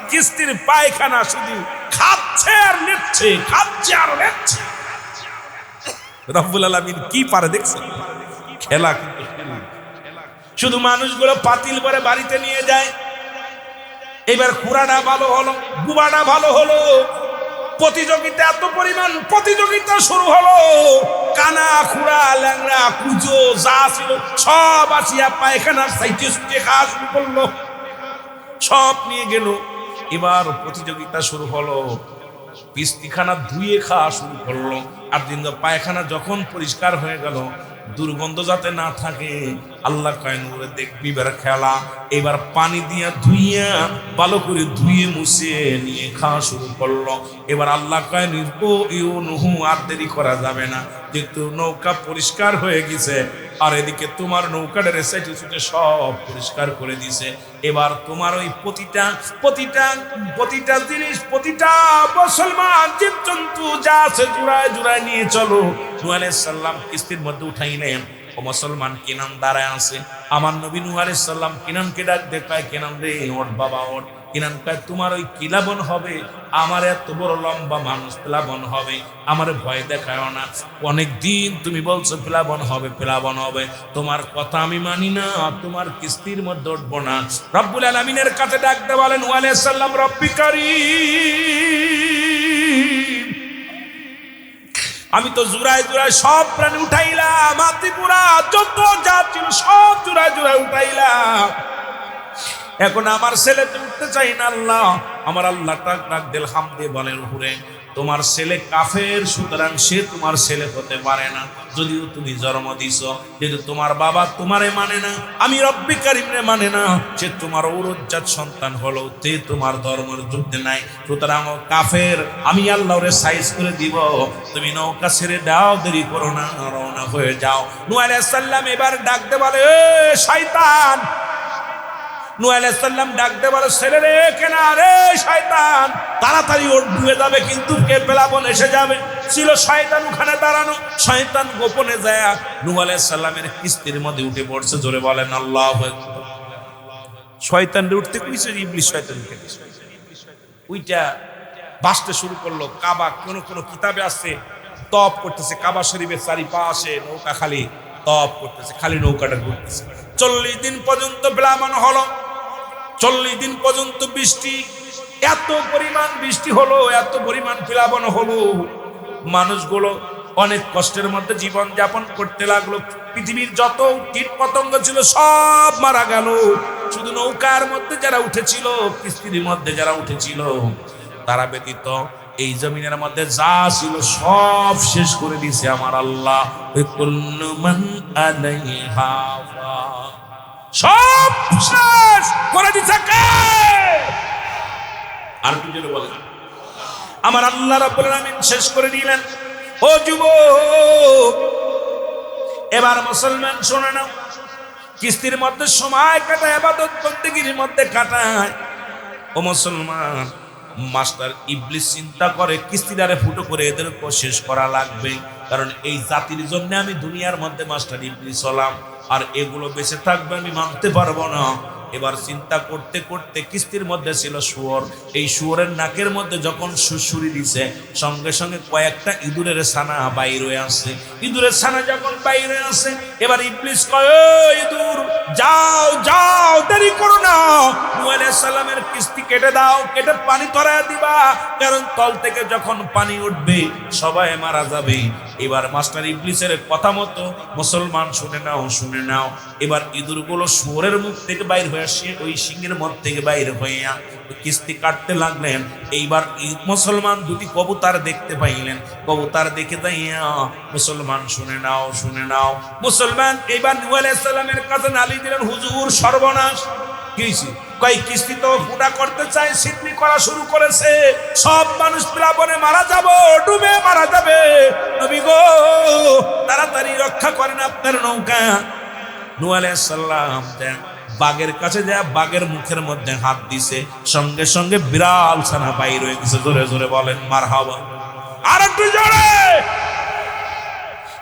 কিস্তির পায়খানা শুধু খাচ্ছে আর নিচ্ছে, খাচ্ছে আর নিচ্ছে। রব্বুল আলামিন কি পারে দেখছেন? খেলা। শুধু মানুষগুলো পাতিল করে বাড়িতে নিয়ে যায়। এবার খুরাটা ভালো হলো, বুবাটা ভালো হলো, প্রতিযোগিতা, এত পরিমাণ প্রতিযোগিতা শুরু হলো। কানা, খুড়া, ল্যাংড়া, কুজো যা ছিল সব আসিয়া পায়খানার সাইটে সুটে খাওয়া শুরু করলো, সব নিয়ে গেল। এবার প্রতিযোগিতা শুরু হলো, পিস্তিখানা ধুয়ে খাওয়া শুরু করলো। আর দিন পায়খানা যখন পরিষ্কার হয়ে গেল, দুর্গন্ধ যাতে না থাকে, আল্লাহ কয়েন করে দেখবি এবার খেলা। এবার পানি দিয়া ধুইয়া ভালো করে ধুয়ে মুছে নিয়ে খাওয়া শুরু করলো। এবার আল্লাহ কয়েন, ও নূহ, আর দেরি করা যাবে না, যেহেতু নৌকা পরিষ্কার হয়ে গেছে, আর এদিকে তোমার নৌকাটা রেসাইটে ছুটে সব পরিষ্কার করে দিছে। এবার তোমার ওই প্রতিটা জিনিস, প্রতিটা মুসলমান জীবজন্তু যা আছে জুড়ায় জুড়ায় নিয়ে চলো। নূহ আলাইহিস সালাম কিস্তির মধ্যে উঠাইলেন। ও মুসলমান কিনান দাঁড়ায় আছে। আমার নবী নূহ আলাইহিস সালাম কিনানকে ডাক দেখায়, কিনান রে, ওঠ বাবা ওঠ। কিনান কয় তোমার ওই কি লাবণ হবে, আমার এত বড় লম্বা মানুষ প্লাবন হবে, আমার ভয় দেখায় না। অনেক দিন তুমি বলছো প্লাবন হবে প্লাবন হবে, তোমার কথা আমি মানি না, তোমার কিস্তির মধ্যে উঠবো না। রব্বুল আলামিনের কাছে ডাকতে বলেন ওয়া আলাইহিস সালাম রব্বি কারীম, আমি তো জুড়ায় জুড়ায় সব প্রাণী উঠাইলাম, হাতিপুরা যত যা ছিল সব জুড়ায় জুড়ায় উঠাইলাম, এখন আমার ছেলে তো উঠতে চাই না। আল্লাহ, আমার আল্লাহ ডাক দিল হামদে বলেন উপরে, তোমার ছেলে কাফের, সুতরাং সে তোমার ছেলে হতে পারে না, যদিও তুমি জন্ম দিছো। যেহেতু তোমার বাবা তোমারে মানে না, আমি রব্বি কারিমরে মানে না, সে তোমার ঔরজ্জাত সন্তান হলো, তে তোমার ধর্মের যুদ্ধে নাই, সুতরাং ও কাফের। আমি আল্লাহ ওরে সাইজ করে দিব, তুমি নৌকা ছেড়ে দাও, দেরি করো না, রওনা হয়ে যাও। নূহ আলাইহিস সালাম এবার ডাকতে বলে, এ শয়তান। নূহ আলাইহিস সালাম ডাকতে বলে, ছেলে রে কেনা রে শয়তান, তাড়াতাড়ি ওর ডুবে যাবে, কিন্তু কে প্লাবন এসে যাবে। ছিল শয়তান ওখানে দাঁড়ানো, শয়তান গোপনে যায় নূহ আলাইহিস সালামের কিস্তির মধ্যে উঠে পড়ছে। জোরে বলেন আল্লাহু আকবার। শয়তান উঠতে কইছে, ইবলিস শয়তানকে ওইটা বাসতে শুরু করলো। কাবা কোন কোন কিতাবে আছে তপ করতেছে, কাবা শরীফের চারিপাশে নৌকা খালি তপ করতেছে, খালি নৌকাটা ঘুরতেছে। 40 দিন পর্যন্ত প্লাবন হলো, 40 দিন পর্যন্ত বৃষ্টি, এত পরিমাণ বৃষ্টি হলো, এত পরিমাণ প্লাবন হলো, মানুষগুলো অনেক কষ্টের মধ্যে জীবন যাপন করতে লাগলো। পৃথিবীর যত কীট পতঙ্গ ছিল সব মারা গেল, শুধু নৌকার মধ্যে যারা উঠেছিল, কিস্তির মধ্যে যারা উঠেছিল, তারা ব্যতীত এই জমিনের মধ্যে যা ছিল সব শেষ করে দিয়েছে আমার আল্লাহ। কুল্লু মান আলাইহা ফান, সব শেষ করে দিয়েছে কে? আর কি যেন বলেন, আমার আল্লাহ রাব্বুল আলামিন শেষ করে দিলেন। ও যুবক, এবার মুসলমান শোনে নাও, কিস্তির মধ্যে সময় কাটায়, ইবাদত বন্দেগীর মধ্যে কাটায়। ও মুসলমান, মাস্টার ইবলিস চিন্তা করে কিস্তিদারে ফুটো করে এদেরকে শেষ করা লাগবে, কারণ এই জাতির জন্য আমি দুনিয়ার মধ্যে মাস্টার ইবলিস হলাম, আর এগুলো বেঁচে থাকবে আমি মানতে পারবো না। এবার চিন্তা করতে করতে কিস্তির মধ্যে ছিল শুয়োর, এই শুয়োরের নাকের মধ্যে যখন সুরসুরি দিছে, সঙ্গে সঙ্গে কয়েকটা ইঁদুরের ছানা বাইরে আসে। ইঁদুরের ছানা যখন বাইরে আসে, এবার ইবলিস কয়, ও ইঁদুর যাও যাও, দেরি করো না, নূহ আলাইহিস সালামের কিস্তি কেটে দাও, কেটে পানি তরায় দিবা, কারণ তল থেকে যখন পানি উঠবে সবাই মারা যাবে। এবার মাস্টার ইবলিসের কথা মতো মুসলমান শুনে নাও, শুনে নাও, এবার ইঁদুরগুলো শুয়োরের মুখ থেকে বাইর হয়ে আসে, ওই সিংহের মধ্যে থেকে বাইর হইয়া কিস্তি কাটতে লাগলেন। এইবার মুসলমান দুটি কবুতর দেখতে পাইলেন, কবুতর দেখে যাইয়া মুসলমান শুনে নাও, শুনে নাও, মুসলমান এবার নূহ আলাইহিস সালামের কাছে নালিশ দিলেন, হুজুর সর্বনাশ। কিছি কই কিস্তি তো ফুটা করতে চাই, সিদ্ধি করা শুরু করেছে, সব মানুষ প্লাবনে মারা যাব, ডুবে মারা যাবে, নবী গো তাড়াতাড়ি রক্ষা করেন আপনার নৌকা। নূহ আলাইহিস সালাম বাঘের কাছে যায়, বাঘের মুখের মধ্যে হাত দিছে, সঙ্গে সঙ্গে বিড়াল ছানা বাইর হয়ে গেছে। জোরে জোরে বলেন মারহাবা। আর একটু জোরে।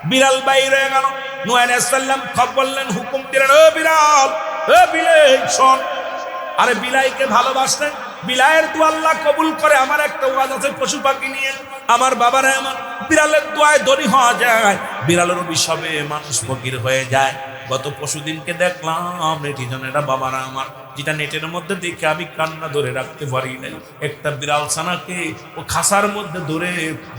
বিড়াল বাইর হয়ে গেল। নূহ আলাইহিস সালাম খবর বললেন, হুকুম দিলেন, ও বিড়াল, ও বিলাই শোন। আরে বিলাইকে ভালোবাসতেন, বিলাইয়ের দোয়া আল্লাহ কবুল করে। আমার একটা ওয়াজ আছে পশু পাখি নিয়ে, আমার বাবারা আমার বিড়ালের দোয়ায় ধনী হওয়া যায়, বিড়ালের অভিশাপে মানুষ ফকির হয়ে যায়। গত পরশুদিনকে দেখলাম নেটিজনেরা বাবারা আমার, যেটা নেটের মধ্যে দেখে আমি কান্না ধরে রাখতে পারি নাই। একটা বিড়াল ছানাকে ও খাসার মধ্যে ধরে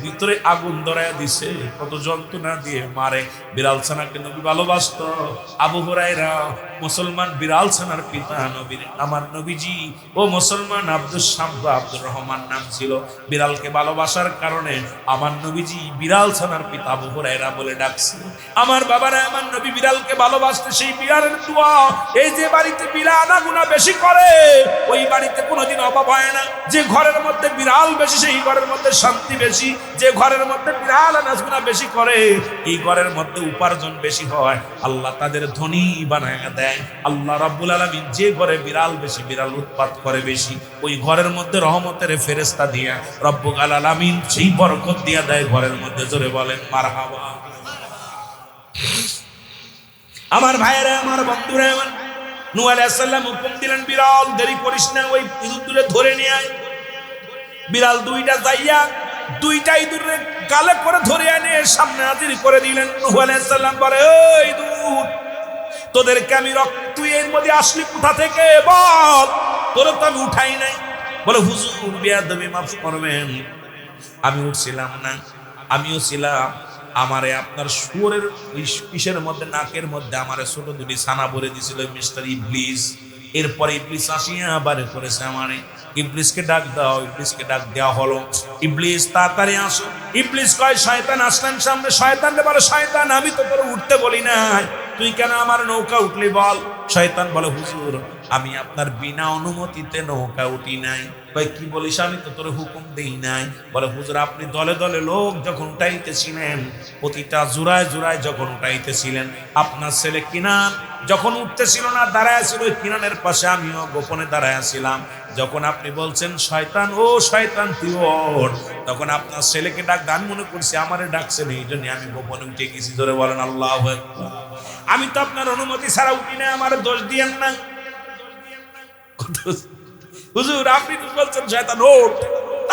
ভিতরে আগুন ধরায় দিছে, কত যন্ত্রণা দিয়ে মারে। বিড়াল ছানাকে নবী ভালোবাসত। আবু হুরায়রা মুসলমান বিড়াল ছানার পিতা, নবীর আমার নবীজি ও মুসলমান আব্দুস শামস আব্দুর রহমান নাম ছিল। বিড়ালকে ভালোবাসার কারণে আমার নবীজি বিড়াল ছানার পিতা আবু হুরায়রা বলে ডাকছে। আমার বাবারা আমার নবী বিড়ালকে ভালোবাসতে, সেই বিড়ালের দোয়া, এই যে বাড়িতে বিড়াল আনাগুনা বেশি করে ওই বাড়িতে কোনোদিন অভাব হয় না। যে ঘরের মধ্যে বিড়াল বেশি সেই ঘরের মধ্যে শান্তি বেশি। যে ঘরের মধ্যে বিড়াল আনাজগুনা বেশি করে এই ঘরের মধ্যে উপার্জন বেশি হয়। আল্লাহ তাদের ধনী বানায় দেয়। আল্লাহ রাব্বুল আলামিন যে ঘরে বিড়াল বেশি, বিড়াল উৎপাত করে বেশি, ওই ঘরের মধ্যে রহমতের ফেরেশতা দিয়া রব্বুল আলামিন সেই বরকত দিয়া দেয় ঘরের মধ্যে। জোরে বলেন মারহাবা। আমার ভাইয়েরা আমার, বন্ধুরা আমার, নূহ আলাইহিস সালাম হুকুম দিলেন, বিড়াল দেরি করিস না, ওই ইঁদুরে ধরে নিয়ে আয়। বিড়াল দুইটা যাইয়া দুইটা ইঁদুরের গালে করে ধরে এনে সামনে হাজির করে দিলেন। নূহ আলাইহিস সালাম বলে, ওই ইঁদুর, তোদেরকে আমি তুই এর মধ্যে আসলি কোথা থেকে বল, তোর তো আমি উঠাই নাই। বলে, হুজুর বেয়াদবি মাফ করবেন, আমি উঠছিলাম না, আমিও ছিলাম, আমারে আপনার শুয়োরের পিসের মধ্যে নাকের মধ্যে আমারে ছোট দুটি ছানা ভরে দিছিল মিস্টার ইবলিস। এরপরে ইবলিস আসিয়া বারে করেছে আমারে। ইবলিসকে ডাক দাও, ইবলিসকে ডাক দেওয়া হলো। ইবলিস তাড়াতাড়ি আসো। ইবলিস কয়, শয়তান আসলেন সামনে। শয়তান বলে, শয়তান আমি তো তোর উঠতে বলি নাই, তুই কেন আমার নৌকা উঠলি বল। শয়তান বলে, হুজুর আমি আপনার বিনা অনুমতিতে নৌকা উঠি নাই। কয়, কি বলিস, আমি তো তোর হুকুম দেই নাই। বলে, হুজুর আপনি দলে দলে লোক যখন উঠাইতেছিলেন, প্রতিটা জোড়ায় জোড়ায় যখন উঠাইতেছিলেন, আপনার ছেলে কিনান যখন উঠতেছিল না, দাঁড়ায় ছিল ওই কিনানের পাশে, আমিও গোপনে দাঁড়ায় ছিলাম। যখন আপনি বলছেন শয়তান, ও শয়তান তুই ওঠ, তখন আপনার ছেলেকে ডাক, গান মনে করছি আমারে ডাকছেন, এই জন্য আমি গোপনে উঠে গেছি। ধরে বলেন আল্লাহু আকবার। আমি তো আপনার অনুমতি ছাড়া উঠি না, আমার দোষ দিয়েন না। হুজুর আপনি তো বলছেন শয়তান ওঠ,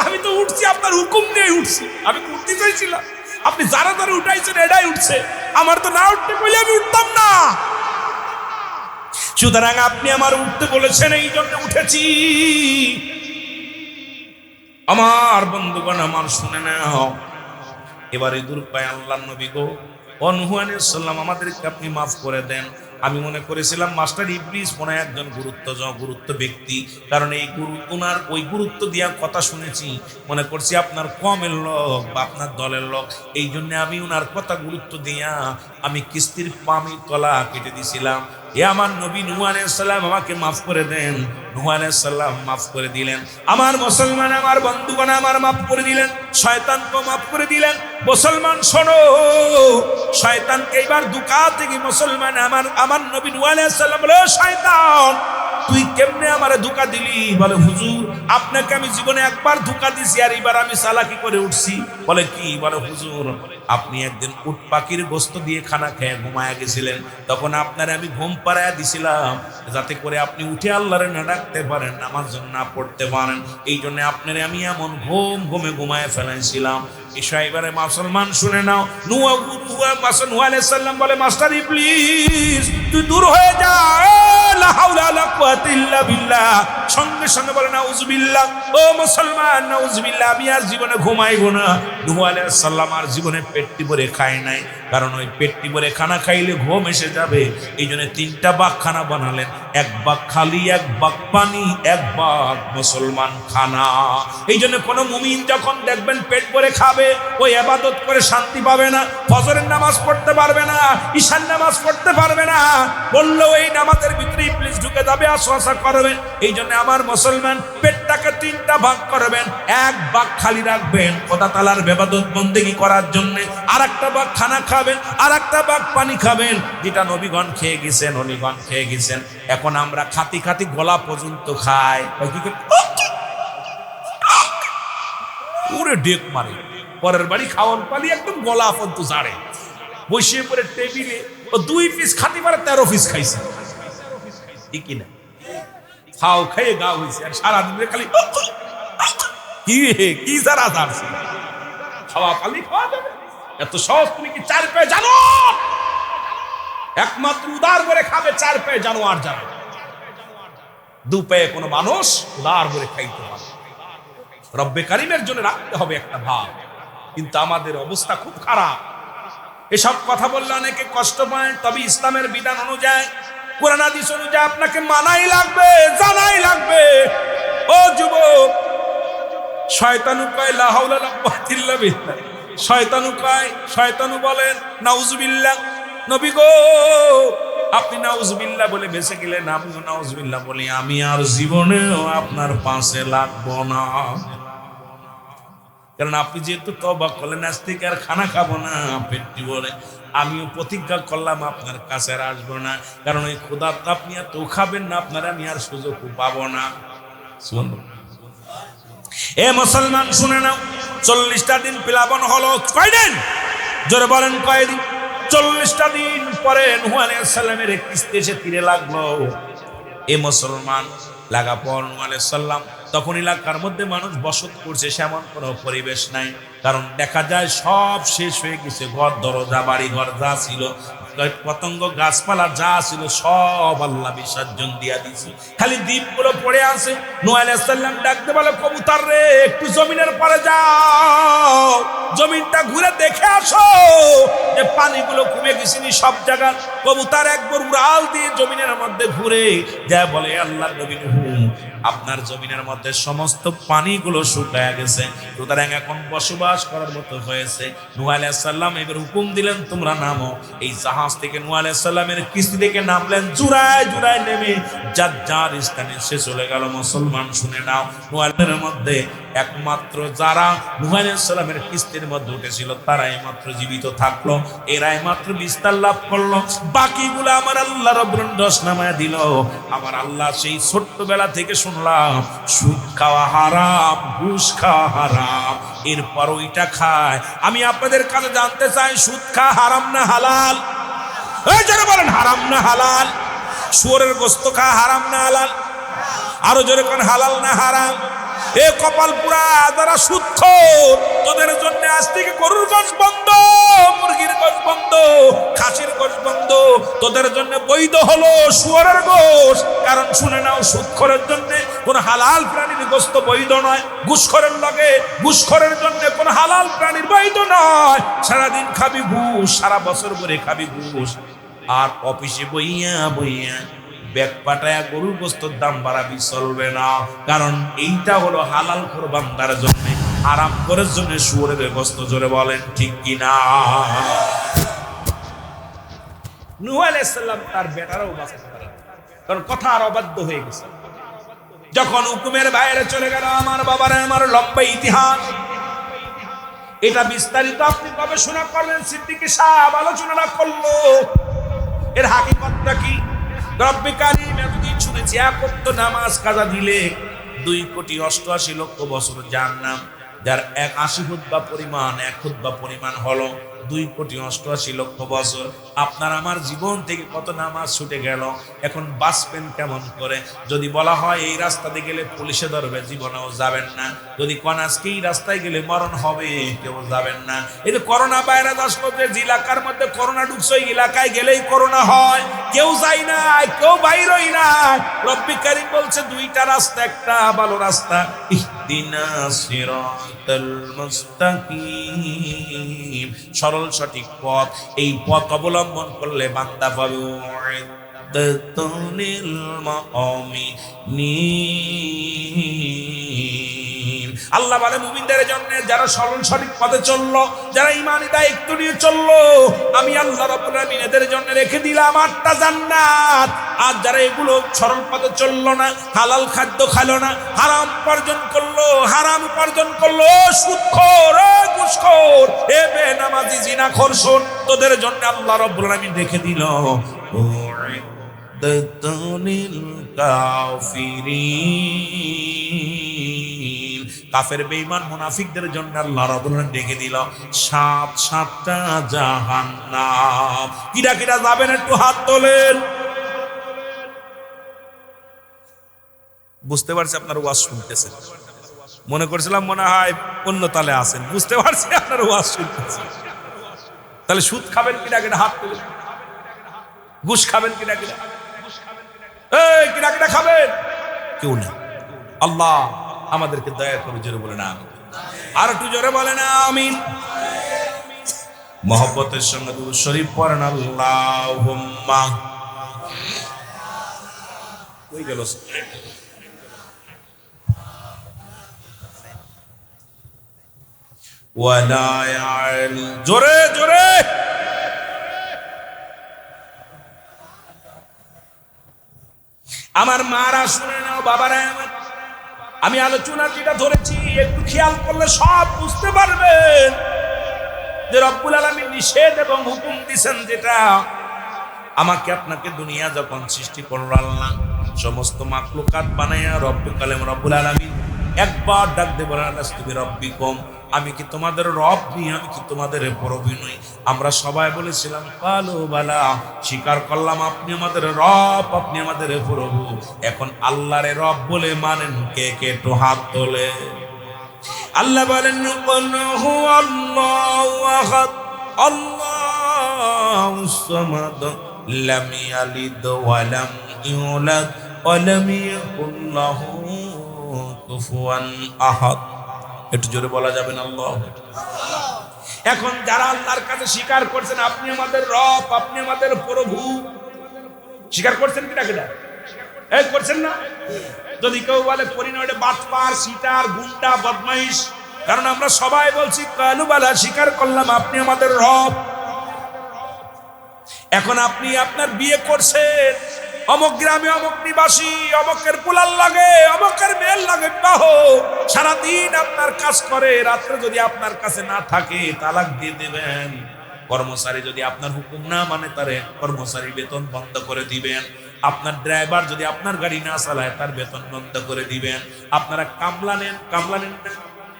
আমি তো উঠছি, আপনার হুকুম নিয়ে উঠছি, আমি উঠতে চাইছিলাম, আপনি যারা যারা উঠাইছেন এটাই উঠছে, আমার তো না উঠতে বলে আমি উঠতাম না। সুতরাং আপনি আমার উঠতে বলেছেন, এই জন্য উঠেছি। আমার বন্ধুগণ আমার শুনে নাও, এবারে দূর পায় আল্লাহর নবী গো, নূহ আলাইহিস সালাম আমাদেরকে আপনি মাফ করে দেন। আমি মনে করেছিলাম মাস্টার ইবলিস মনে হয় একজন গুরুত্ব ব্যক্তি, কারণ এই ওনার ওই গুরুত্ব দিয়া কথা শুনেছি, মনে করছি আপনার কমের লোক বা আপনার দলের লোক, এই জন্য আমি ওনার কথা গুরুত্ব দিয়া আমি কিস্তির পামি তলা কেটে দিছিলাম। এ আমার নবী নূহ আলাইহিস সালাম আমাকে মাফ করে দেন। নূহ আলাইহিস সালাম মাফ করে দিলেন। আমার মুসলমান আমার বন্ধুগণ আমার মাফ করে দিলেন, শয়তানকে মাফ করে দিলেন। মুসলমান শোনো, শয়তানকে এবার দুকা থেকে মুসলমান আমার নবী নূহ আলাইহিস সালাম বলে, শয়তান তুই কেমনে আমারে ধোঁকা দিলি? বলে, হুজুর আপনাকে আমি জীবনে একবার ধোঁকা দিছি, আর এবার আমি চালাকি করে উঠছি। বলে, কি? বলে, হুজুর আপনি একদিন উট পাখির গোস্ত দিয়ে খানা খেয়ে ঘুমায়া গেছিলেন, তখন আপনারে আমি ঘুম পাড়ায়া দিছিলাম, যাতে করে আপনি উঠে আল্লাহরে না ডাকতে পারেন, নামাজ না পড়তে পারেন, এই জন্য আপনারে আমি এমন ঘুমায় ফেলাইছিলাম। এবারে মুসলমান শুনে নাও, নূহ আলাইহিস সালাম বলে, মাস্টার ইবলিস তুই দূর হয়ে যা, লা হাওলা ওয়ালা কুওয়াতা ইল্লা বিল্লাহ। সঙ্গে সঙ্গে বলে, নাউযুবিল্লাহ। ও মুসলমান, নাউযুবিল্লাহ, আমি আর জীবনে ঘুমাইবো না। নূহ আলাইহিস সালাম আর জীবনে পেটটি ভরে খায় নাই, কারণ ওই পেটটি ভরে খানা খাইলে ঘুম এসে যাবে, এই জন্য 3টা বাগ খানা বানালেন, 1 বাগ খালি, 1 বাগ পানি, 1 বাগ মুসলমান খানা। এই জন্য কোনো মুমিন যখন দেখবেন পেট ভরে খাবে, ওই ইবাদত করে শান্তি পাবে না, ফজরের নামাজ পড়তে পারবে না, ঈশার নামাজ পড়তে পারবে না, বললেও এই নামাজের ভিতরে ইবলিস ঢুকে যাবে, আশা করবে। এই জন্য আমার মুসলমান পেটটাকে 3টা ভাগ করবেন, 1 ভাগ খালি রাখবেন খোদা তাআলার ইবাদত বন্দেগী করার জন্য, আর 1টা ভাগ খানা খাবেন, আর 1টা ভাগ পানি খাবেন, যেটা নবীগণ খেয়ে গেছেন, অলিগণ খেয়ে গেছেন। এখন আমরা খাতি খাতি গলা পর্যন্ত খাই, পুরো ডেক মারে, পরের বাড়ি খাওয়ান পালি একদম গলা পর্যন্ত ঝাড়ে, বসিয়ে পরে টেবিলে ও 2 পিস খাতি পারে 13 পিস খাইছে, ঠিক না? খাও খেয়ে গা হয়েছে, আর সারাদিন খালি কি সারা ঝাড়ছে, খাওয়া পালি খাওয়া যাবে এত সহজ? তুমি কি 4 পেয়ে জানো? একমাত্র উদার করে খাবে 4 পেয়ে জানোয়ার যাবে, 2 পেয়ে কোনো মানুষ উদার করে খাইতে পারে। রব্বে কারিমের জন্য রাখতে হবে একটা ভাব, কিন্তু আমাদের অবস্থা খুব খারাপ। এসব কথা বললে অনেকে কষ্ট পায়, তবে ইসলামের বিধান অনুযায়ী, কোরআন হাদিস অনুযায়ী আপনাকে মানাই লাগবে, জানাই লাগবে। ও যুবক, শয়তানু কয় লা হাওলা ওয়ালা কুওয়াতা ইল্লা বিল্লাহ, শয়তানু বলেন নাউযুবিল্লাহ। নবী গো আপনি নাউযুবিল্লাহ বলে বেঁচে গেলেন, আমিও নাউযুবিল্লাহ বলি, আমি আর জীবনেও আপনার পাশে লাগবো না, কারণ আপনি যেহেতু তওবা করলেন, আজ থেকে আর খানা খাবো না পেটটি ভরে, আমিও প্রতিজ্ঞা করলাম আপনার কাছে আর আসবো না, কারণ ওই খোদা আপনি আর তো খাবেন না, আপনার আমি আর সুযোগ পাবো না। এ মুসলমান শুনে নাও, 40টা দিন প্লাবন হলো, কয়দিন? জোরে বলেন কয়দিন? 40টা দিন পরে নূহ আলাইহিস সালামের কিস্তি এসে তীরে লাগলো। এ মুসলমান লাগাপড় নূহ আলাইহিস সালাম তখন এলাকার মধ্যে মানুষ বসত করছে, সেমন কোনো পরিবেশ নাই। কারণ দেখা যায় সব শেষ হয়ে গেছে, ঘর দরজা বাড়ি ঘর যা ছিল, পতঙ্গ গাছপালা যা ছিল সব আল্লাহ বিসর্জন দিয়া দিছে, খালি দ্বীপগুলো পড়ে আছে। নূহ আলাইহিস সালাম ডাকতে বলে, কবুতর রে একটু জমিনের পারে যাও, জমিনটা ঘুরে দেখে আসো যে পানিগুলো কমে গেছিনি সব জায়গা। কবুতর একবার উড়াল দিয়ে জমিনের মধ্যে ঘুরে যা বলে, আল্লাহ নবী নূহ, আপনার জমিনের মধ্যে সমস্ত পানিগুলো শুকায় গেছে, সুতরাং এখন বসবাস করার মতো হয়েছে। নূহ আলাইহিস সালাম এবার হুকুম দিলেন, তোমরা নামো। এই জাহাজ থেকে নূহ আলাইহিস সালামের কিস্তি থেকে নামলেন, জুড়ায় জুড়ায় নেমে যার যার স্থানে সে চলে গেল। মুসলমান শুনে নাও, নূহ আলাইহিস মধ্যে একমাত্র যারা নূহ আলাইহিস সালামের কিস্তির মধ্যে উঠেছিল তারাই মাত্র জীবিত থাকলো, এরাই মাত্র বিস্তার লাভ করলো। বাকিগুলো আমার আল্লাহ রাব্বুল দোষ নামায় দিল। আমার আল্লাহ সেই ছোট্টবেলা থেকে শুনলাম সুদ খাওয়া হারাম, ঘুষ খাওয়া হারাম, এরপর ওইটা খায়। আমি আপনাদের কাছে জানতে চাই, সুদ খাওয়া হারাম না হালাল? এই যারা বলেন হারাম না হালাল? শুয়োরের গোশত খাওয়া হারাম না হালাল? আরো জোরে কোন হালাল না হারাম? এ কপাল পুরা যারা সুদখোর, তোদের জন্য আজ থেকে গরুর গোশত বন্ধ, মুরগির গোশত বন্ধ, খাসির গোশত বন্ধ, তোদের জন্য বৈধ হলো শুয়োরের গোশত। কারণ শুনে নাও, সুদখোরের জন্য কোন হালাল প্রাণীর গোশত বৈধ নয়, ঘুষখোরের লগে ঘুষখোরের জন্য কোন হালাল প্রাণীর বৈধ নয়। সারাদিন খাবি ঘুষ, সারা বছর ধরে খাবি ঘুষ, আর অফিসে বইয়া বইয়া ব্যাগ পাটায়া গরুর গোশতের দাম বাড়াবি, চলবে না। কারণ এইটা হলো হালাল খোর বান্দার জন্য, আরাম করার জন্য শুয়োরের গোশত। জোরে বলেন ঠিক কিনা? নূহ আলাইহিস সালাম তার বেটারও বাঁচাতে পারেন, কারণ কথা আর অবাধ্য হয়ে গেছে। যখন হুকুমের বাইরে চলে গেল, আমার বাবারা, আমার লম্বা ইতিহাস, এটা বিস্তারিত আপনি গবেষণা করলেন, সিদ্দিকী সাহেব আলোচনা করলো। এর হাকিকতটা কি? রব্বে কারীম এতদিন শুনেছি, এক ওয়াক্ত নামাজ কাজা দিলে 2,88,00,000 বছর জাহান্নাম, যার 80 খুতবা পরিমাণ, 1 খুতবা পরিমাণ হলো 2,88,00,000 বছর। আপনার আমার জীবন থেকে কত নামাজ ছুটে গেল, এখন বাঁচবেন কেমন করে? যদি বলা হয় এই রাস্তাতে গেলে পুলিশে ধরবে, জীবনেও যাবেন না। যদি কোন আজকে এই রাস্তায় গেলে মরণ হবে, কেউ যাবেন না। এই যে করোনা ভাইরাস আসলো, যে এলাকার মধ্যে করোনা ঢুকছে, ওই এলাকায় গেলেই করোনা হয়, কেউ যায় না, কেউ বাইরই না। রব্বে কারীম বলছে, দুইটা রাস্তা, একটা ভালো রাস্তা, ইহদিনাস সিরাতাল মুস্তাকিম, সরল সঠিক পথ। এই পথ অবলম্বন করলে বান্দা পাবে উইদ্দাতুল মুমিনিন। আল্লাহ বলে মুমিনদের জন্য, যারা সরল সঠিক পথে চললো, যারা ঈমানি দায়িত্ব নিয়ে চললো, আমি আল্লাহ রাব্বুল আলামিন এদের জন্য রেখে দিলাম 8টা জান্নাত। আর যারা এগুলো সরল পথে চললো না, হালাল খাদ্য খালো না, হারাম উপার্জন করলো, হারাম উপার্জন করলো, সুদখোর, ঘুষখোর, এ বেনামাজি, জিনাখোর, শোন, তোদের জন্য আল্লাহ রাব্বুল আলামিন রেখে দিল উইদ্দাতুল কাফিরিন। কাফের বেঈমান মুনাফিকদের জন্য আল্লাহ রাব্বুল আলামিন রেখে দিল 7টা জাহান্নাম। কিরা কিরা যাবেন একটু হাত তোলেন। বুঝতে পারছি আপনার ওয়াজ শুনতেছেন, মনে করছিলাম মনে হয় অন্য তালে আছেন। বুঝতে পারছি আপনার ওয়াজ শুনতেছেন। তাহলে সুদ খাবেন কিনা কিনা হাত তুলে, ঘুষ খাবেন কিনা কিনা, এই কিনা কিনা খাবেন? কেউ নেই। আল্লাহ আমাদেরকে দয়া করে জোরে বলে না আমিন। আর একটু জোরে বলে না আমিন। মহব্বতের সঙ্গে দুরূদ শরীফ পড়েন, আল্লাহুম্মা। কই গেল? ওয়ালা ইয়াল, জোরে জোরে। আমার মারা শুনে নাও, বাবারা আমার, আমি আলোচনা যেটা ধরেছি একটু খেয়াল করলে সব বুঝতে পারবেন যে রব্বুল আলামিন নিষেধ এবং হুকুম দিয়েছেন, যেটা আমাকে আপনাকে দুনিয়া যখন সৃষ্টি করল আল্লাহ, সমস্ত মাখলুকাত বানায়া রব্বুল আলামিন একবার ডাক দেব, আলাস্তু বিরাব্বিকুম, আমি কি তোমাদের রব নই? আমি কি তোমাদের প্রভু নই? আমরা সবাই বলেছিলাম কালু বালা, স্বীকার করলাম আপনি আমাদের রব, আপনি আমাদের প্রভু। এখন আল্লাহরে রব বলে মানেন কে কে? একটু হাত তোলে। আল্লাহ বলেন কুল হুয়াল্লাহু আহাদ আল্লাহুস সামাদ লাম ইয়ালিদ ওয়া লাম ইউলাদ ওয়া লাম ইয়াকুল লাহু কুফুয়ান আহাদ। একটু জোরে বলা যাবে না আল্লাহ? এখন যারা আল্লাহর কাছে স্বীকার করছেন আপনি আমাদের রব, আপনি আমাদের প্রভু, স্বীকার করছেন কিনা কিনা? এই করছেন না? যদি কেউ বলে পরিণয় বাটপার, সিটার, গুন্ডা, বদমাইশ, কারণ আমরা সবাই বলছি কালু বালা, স্বীকার করলাম আপনি আমাদের রব। এখন আপনি আপনার বিয়ে করছেন, অমুক গ্রামে অমুক নিবাসী, অমুকের পুলার লাগে, অমুকের মেয়ের লাগে বিবাহ, সারাদিন আপনার কাজ করে, রাত্রে যদি আপনার কাছে না থাকে তালাক দিয়ে দেবেন। কর্মচারী যদি আপনার হুকুম না মানে তার কর্মচারী বেতন বন্ধ করে দিবেন। আপনার ড্রাইভার যদি আপনার গাড়ি না চালায় তার বেতন বন্ধ করে দিবেন। আপনারা কামলা নেন,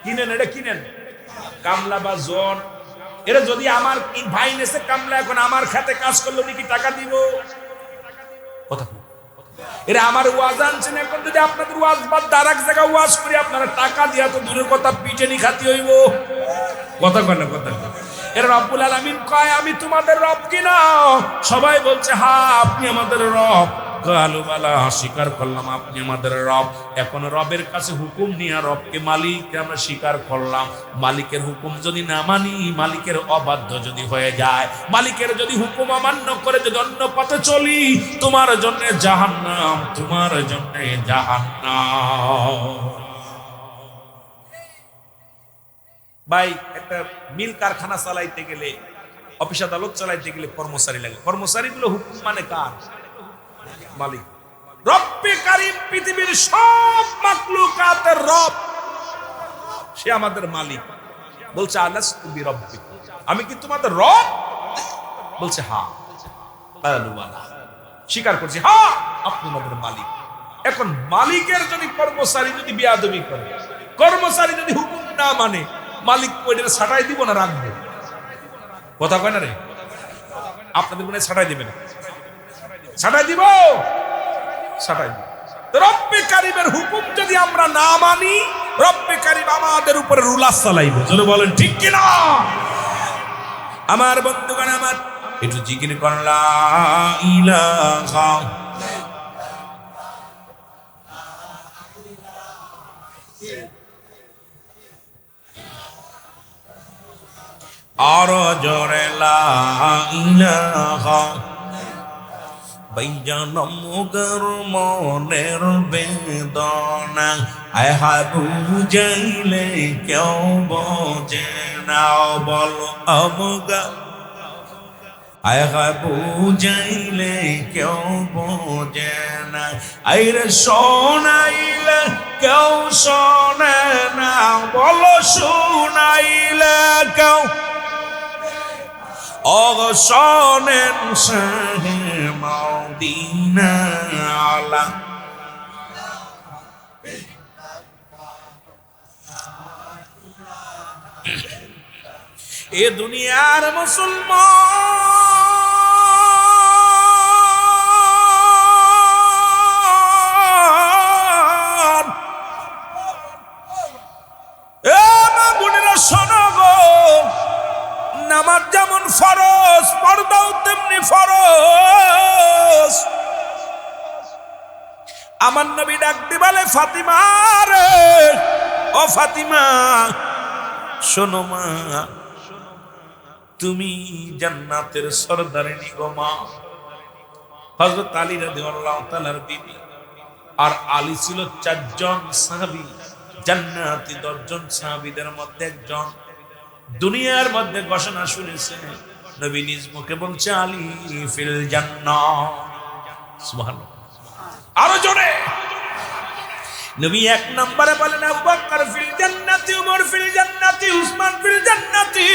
কিনেন, এটা কিনেন কামলা বা জন, এটা যদি আমার ভাই নেছে কামলা, এখন আমার খাতে কাজ করলো নাকি টাকা দিব? কথা এরা আমার ওয়াজ আনছেন, এখন যদি আপনাদের ওয়াজ বাদ আর এক জায়গায় ওয়াজ করি আপনারা টাকা দিয়া তো দূরের কথা পিটেনি খাতি হইব। কথা কয় না? কথা এরা রব্বুল আলামিন কয় আমি তোমাদের রব কিনা? সবাই বলছে হ্যাঁ আপনি আমাদের রব। কালু বালা, স্বীকার করলাম আপনি আমাদের রব। এখন রবের কাছে হুকুম নিয়ে রবকে মালিক আমরা স্বীকার করলাম। মালিকের হুকুম যদি না মানি, মালিকের অবাধ্য যদি হয়ে যায়, মালিকের যদি হুকুম অমান্য করে যদি অন্য পথে চলি, তোমার জন্য জাহান্নাম, তোমার জন্য জাহান্নাম। ভাই, একটা মিল কারখানা চালাইতে গেলে, অফিস আদালত চালাইতে গেলে কর্মচারী লাগে। কর্মচারীগুলো হুকুম মানে কার? মালিক। রব্বে কারীম পৃথিবীর সব মাখলুকাতের রব, সে আমাদের মালিক। বলছে আলাস্তু বিরাব্বিক, আমি কি তোমাদের রব? বলছে হ্যাঁ। কালু বালা, স্বীকার করছি হ্যাঁ আপনি আমাদের মালিক। এখন মালিকের যদি কর্মচারী যদি বেয়াদবি করে, কর্মচারী যদি হুকুম না মানে, মালিক ওইটা ছাটাই দিব না রাখবো? কথা কয় না রে? আপনাদের মনে ছাটাই দিবেন? ছাটাই দিব, ছাটাই দিব। রব্বে কারীমের হুকুম যদি আমরা না মানি, রব্বে কারীম আমাদের উপরে রুলার চালাইব। চলো বলেন ঠিক কিনা? আমার বন্ধুগণ, আমার একটু জিকির করেন লা ইলাহা আর জোরে লা ইলাহা। বৈজনমুগর মনের বেদনা আহা বুঝাইলে কেউ বোঝে না, বল অমুগা আহা বুঝাইলে কেউ বোঝে না, আইরে শোনাইলে কেউ শোনে না, বল শোনাইলে কেউ শোনেন। শাহে মদিনা আলা এ দুনিয়ার মুসলমান, এ মা বোনেরা শোনো গো, নামাজ যেমন ফরজ, পর্দাও তেমনি ফরজ। আমার নবী ডাক দি বলে ফাতিমা রে, ও ফাতিমা শোনো মা, তুমি জান্নাতের সরদারিনী গো মা। হযরত আলী রাদিয়াল্লাহু তাআলার বিবি, আর আলী ছিল 4 জন সাহাবী, জান্নাতি 10 জন সাহাবীদের মধ্যে একজন। দুনিয়ার মধ্যে ঘোষণা শুনেছে, নবী নিজ মুখে বলছে আলী ফিল জান্নাহ। সুবহানাল্লাহ। আরো জোরে নবী 1 নম্বরে বলেন আবু বকর ফিল জান্নাতি, উমর ফিল জান্নাতি, উসমান ফিল জান্নাতি,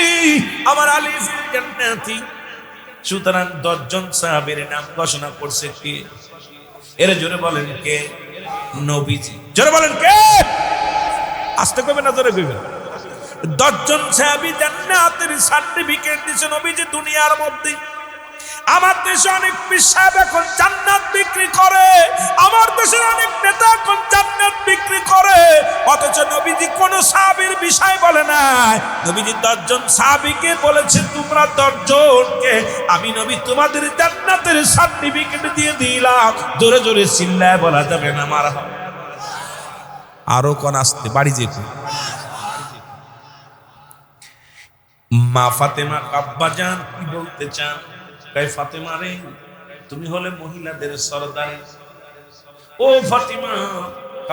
আমার আলী ফিল জান্নাতি। সুতরাং 10 জন সাহাবীর নাম ঘোষণা করছে কে? এর জোরে বলেন কে? নবীজি। জোরে বলেন কে? আস্তে কইবেন না জোরে কইবেন? 10 জন সাহাবী জান্নাতের সার্টিফিকেট দিয়েছে নবীজি দুনিয়ার মধ্যে। আমার দেশে অনেক পীর সাহেব এখন জান্নাত বিক্রি করে, আমার দেশের অনেক নেতা এখন জান্নাত বিক্রি করে, অথচ নবীজি কোন সাহাবীর বিষয় বলে নাই। নবীজি 10 জন সাহাবীকে বলেছে, তোমরা 10 জনকে আমি নবী তোমাদের জান্নাতের সার্টিফিকেট দিয়ে দিলাম। জোরে জোরে চিল্লায় বলা যাবে না মারহাবা। আরো কোন আসতে বাড়ি যেতে। মা ফাতেমা আব্বাজান কি বলতে চান? কয় ফাতেমা রে, তুমি হলে মহিলাদের সরদার। ও ফাতিমা,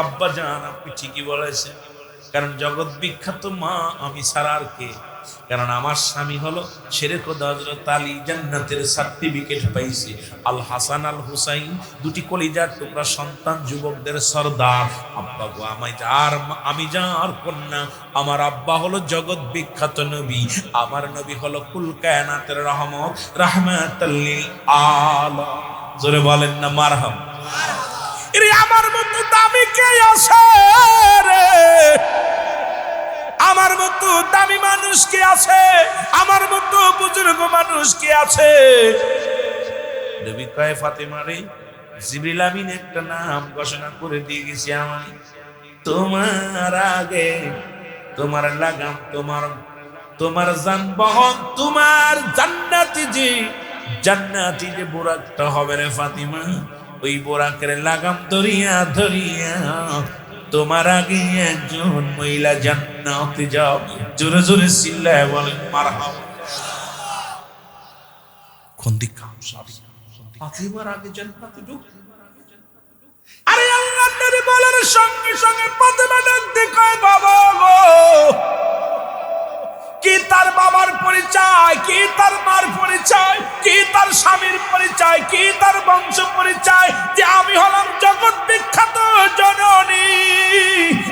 আব্বাজান আপনি ঠিকই বলেছেন, কারণ জগৎ বিখ্যাত মা আমি ছাড়া আর কে? কারণ আমার স্বামী হলো শেরে খোদা হযরত আলী, জান্নাতের সার্টিফিকেট পাইছে। আল হাসান আল হুসাইন, দুটি কলিজার টুকরা সন্তান, যুবকদের সরদার। আব্বা গো, আমি যার কন্যা, আমার আব্বা হলো জগৎ বিখ্যাত নবী, আমার নবী হলো কুল কায়নাতের রহমত, রাহমাতাল লিল আলামিন। জোরে বলেন না মারহাবা। এর আমার মতো দামি কে আছে রে? আমার মতো দামি মানুষ কে আছে? আমার মতো বুজুর্গ মানুষ কে আছে? নবী কয় ফাতেমা রে, জিবরিল আমিন একটা নাম ঘোষণা করে দিয়ে গেছি আমি, তোমার আগে তোমার লাগাম, তোমার যানবাহন, তোমার জান্নাতি যে বোরাকটা হবে রে ফাতিমা, ওই বোরাকের লাগাম ধরিয়া তোমার আগে একজন মহিলা জান্নাতে যাবে। জোরে জোরে চিল্লায় বলেন মারহাবা। কোন দিক ফাতিমার আগে জান্নাতে ঢুকবে? আরে আল্লাহর নবী বলার সঙ্গে সঙ্গে ফাতিমা ডাকতে কয়, বাবা গো, কি তার বাবার পরিচয়, কি তার মার পরিচয়, কি তার স্বামীর পরিচয়, কি তার বংশ পরিচয়, যে আমি হলাম জগৎ বিখ্যাত জননী,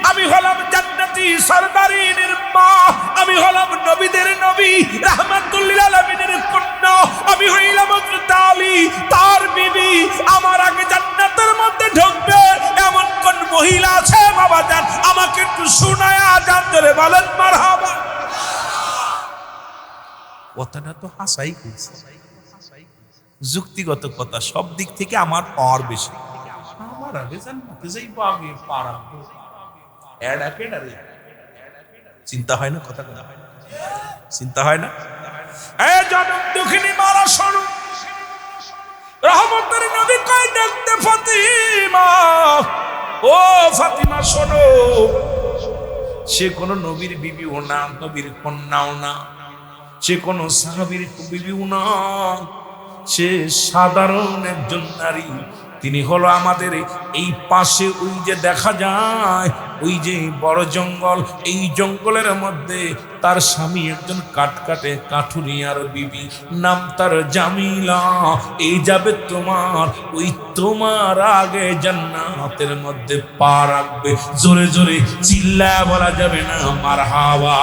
আমি হলাম জান্নাতি সরদারিনীর মা, আমি হলাম নবীদের নবী, রাহমাতুল লিল আলামিনের কন্যা, আমি হইলাম হযরত আলী তার বিবি। আমার আগে জান্নাতের মধ্যে ঢুকবে এমন কোন মহিলা আছে বাবা জান? আমাকে একটু শোনায়া জান, ধরে বলেন মারহাবা। কথাটা তো হাসাই করছে, যুক্তিগত কথা, সব দিক থেকে আমার পাওয়ার বেশি। আমার আগে জান্নাতে যাইবো, আগে পারা এডা কেডারে চিন্তা হয় না? কথা চিন্তা হয় না? এ জনম দুঃখিনী মারা শোনো, রহমতের নবী কয় দেখতে ফাতিমা, ও ফাতিমা শোনো, সে কোন নবীর বিবিও না, নবীর কন্যাও না, সে কোন সাহাবীর বিবিও না, সে সাধারণ একজন নারী। তিনি হলো আমাদের এই পাশে ওই যে দেখা যায় ওই যে বড় জঙ্গল, এই জঙ্গলের মধ্যে তার স্বামী একজন কাটকাটে কাঠুরিয়ার বিবি, নাম তার জামিলা। এই যাবে তোমার আগে জান্নাতের মধ্যে পা রাখবে। জোরে জোরে চিল্লায় বলা যাবে না মারহাবা।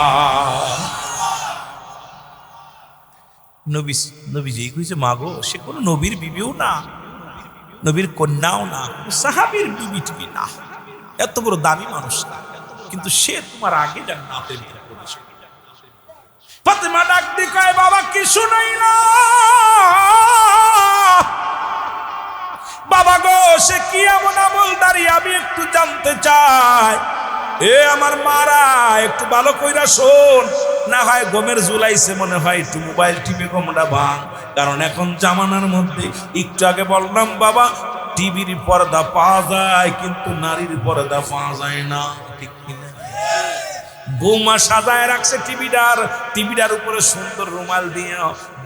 নবীজি কইছে, মাগো, সে কোনো নবীর বিবিও না, নবীর কন্যাও না, সাহাবীর বিবি টিবি না, এত বড় দামি মানুষ না, কিন্তু সে তোমার আগে জান্নাতের ভিতরে প্রবেশ করবে। ফাতেমা ডাক দিয়ে কয়, বাবা কি শুনাইলা? বাবা গো, সে কি এমন আমলদারি আমি একটু জানতে চাই। এ আমার মারা, একটু ভালো কইরা শোন, না হয় গমের জুলাইছে মনে হয়, একটু মোবাইল টিপে গমটা ভাঙ। কারণ এখন জামানার মধ্যে, একটু আগে বললাম বাবা, টিভির পর্দা পাওয়া যায় কিন্তু নারীর পর্দা পাওয়া যায় না, ঠিক কিনা? বৌমা সাজায় রাখছে টিভিটার উপরে সুন্দর রুমাল দিয়ে,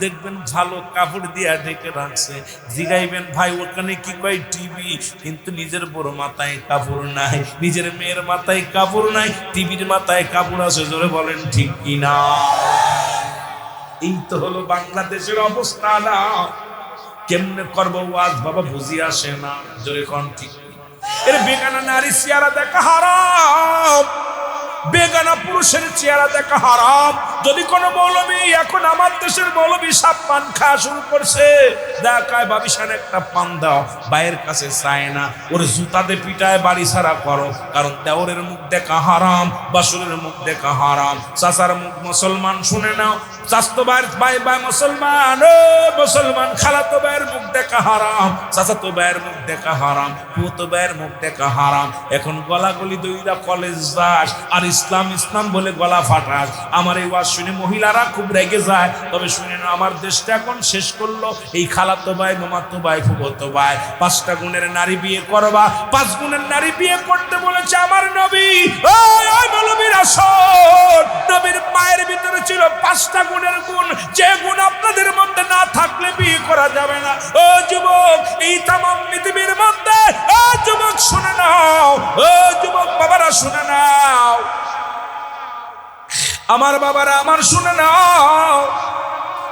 দেখবেন ভালো কাপড় দিয়ে ঢেকে রাখছে। জিগাইবেন, ভাই ওখানে কি কয় টিভি, কিন্তু নিজের বড় মাথায় কাপড় নাই, নিজের মেয়ের মাথায় কাপড় নাই, টিভির মাথায় কাপড় আছে। জোরে বলেন ঠিক কিনা? এই তো হলো বাংলাদেশের অবস্থা। না কেমনে করবো ওয়াজ বাবা, বুঝি আসে না। জোরে কোন ঠিক? এর বেগানা নারী চেহারা দেখা হারাম, বেগানা পুরুষের চেহারা দেখা হারাম। যদি কোনো মৌলবী, এখন আমার দেশের মৌলবী সাপ পান খাওয়া শুরু করছে, দেখায় বাবিশান একটা পান দাও, ভাইয়ের কাছে চায় না, ওর জুতাতে পিটায় বাড়ি ছাড়া করো, কারণ দেওরের মুখ দেখা হারাম, বাসুরের মুখ দেখা হারাম। চাচার মুখ মুসলমান, শুনে নাও, চাচাতো ভাইয়ের ভাই মুসলমান, ও মুসলমান, খালাতো ভাইয়ের মুখ দেখা হারাম, চাচাতো ভাইয়ের মুখ দেখা হারাম, ফুতো ভাইয়ের মুখ দেখা হারাম। এখন গলাগলি দইরা কলেজ যাস আর ইসলাম ইসলাম বলে গলা ফাটাস। আমার এই ওয়াজ শুনে মহিলারা খুব রেগে যায়। তবে শুনে না, আমার দেশটা এখন শেষ করলো এই খালাতো ভাই, মামাতো ভাই, ফুফতো ভাই। 5টা গুণের নারী বিয়ে করবা, 5 গুণের নারী বিয়ে করতে বলেছে আমার নবী। ওই মৌলবীরা শোন, নবীর পায়ের ভিতরে ছিল 5টা গুণের গুণ, যে গুণ আপনাদের মধ্যে না থাকলে বিয়ে করা যাবে না। ও যুবক, এই তামাম পৃথিবীর মধ্যে, ও যুবক শুনে নাও, ও যুবক বাবারা শুনে নাও, আমার বাবারা আমার শুনে নাও,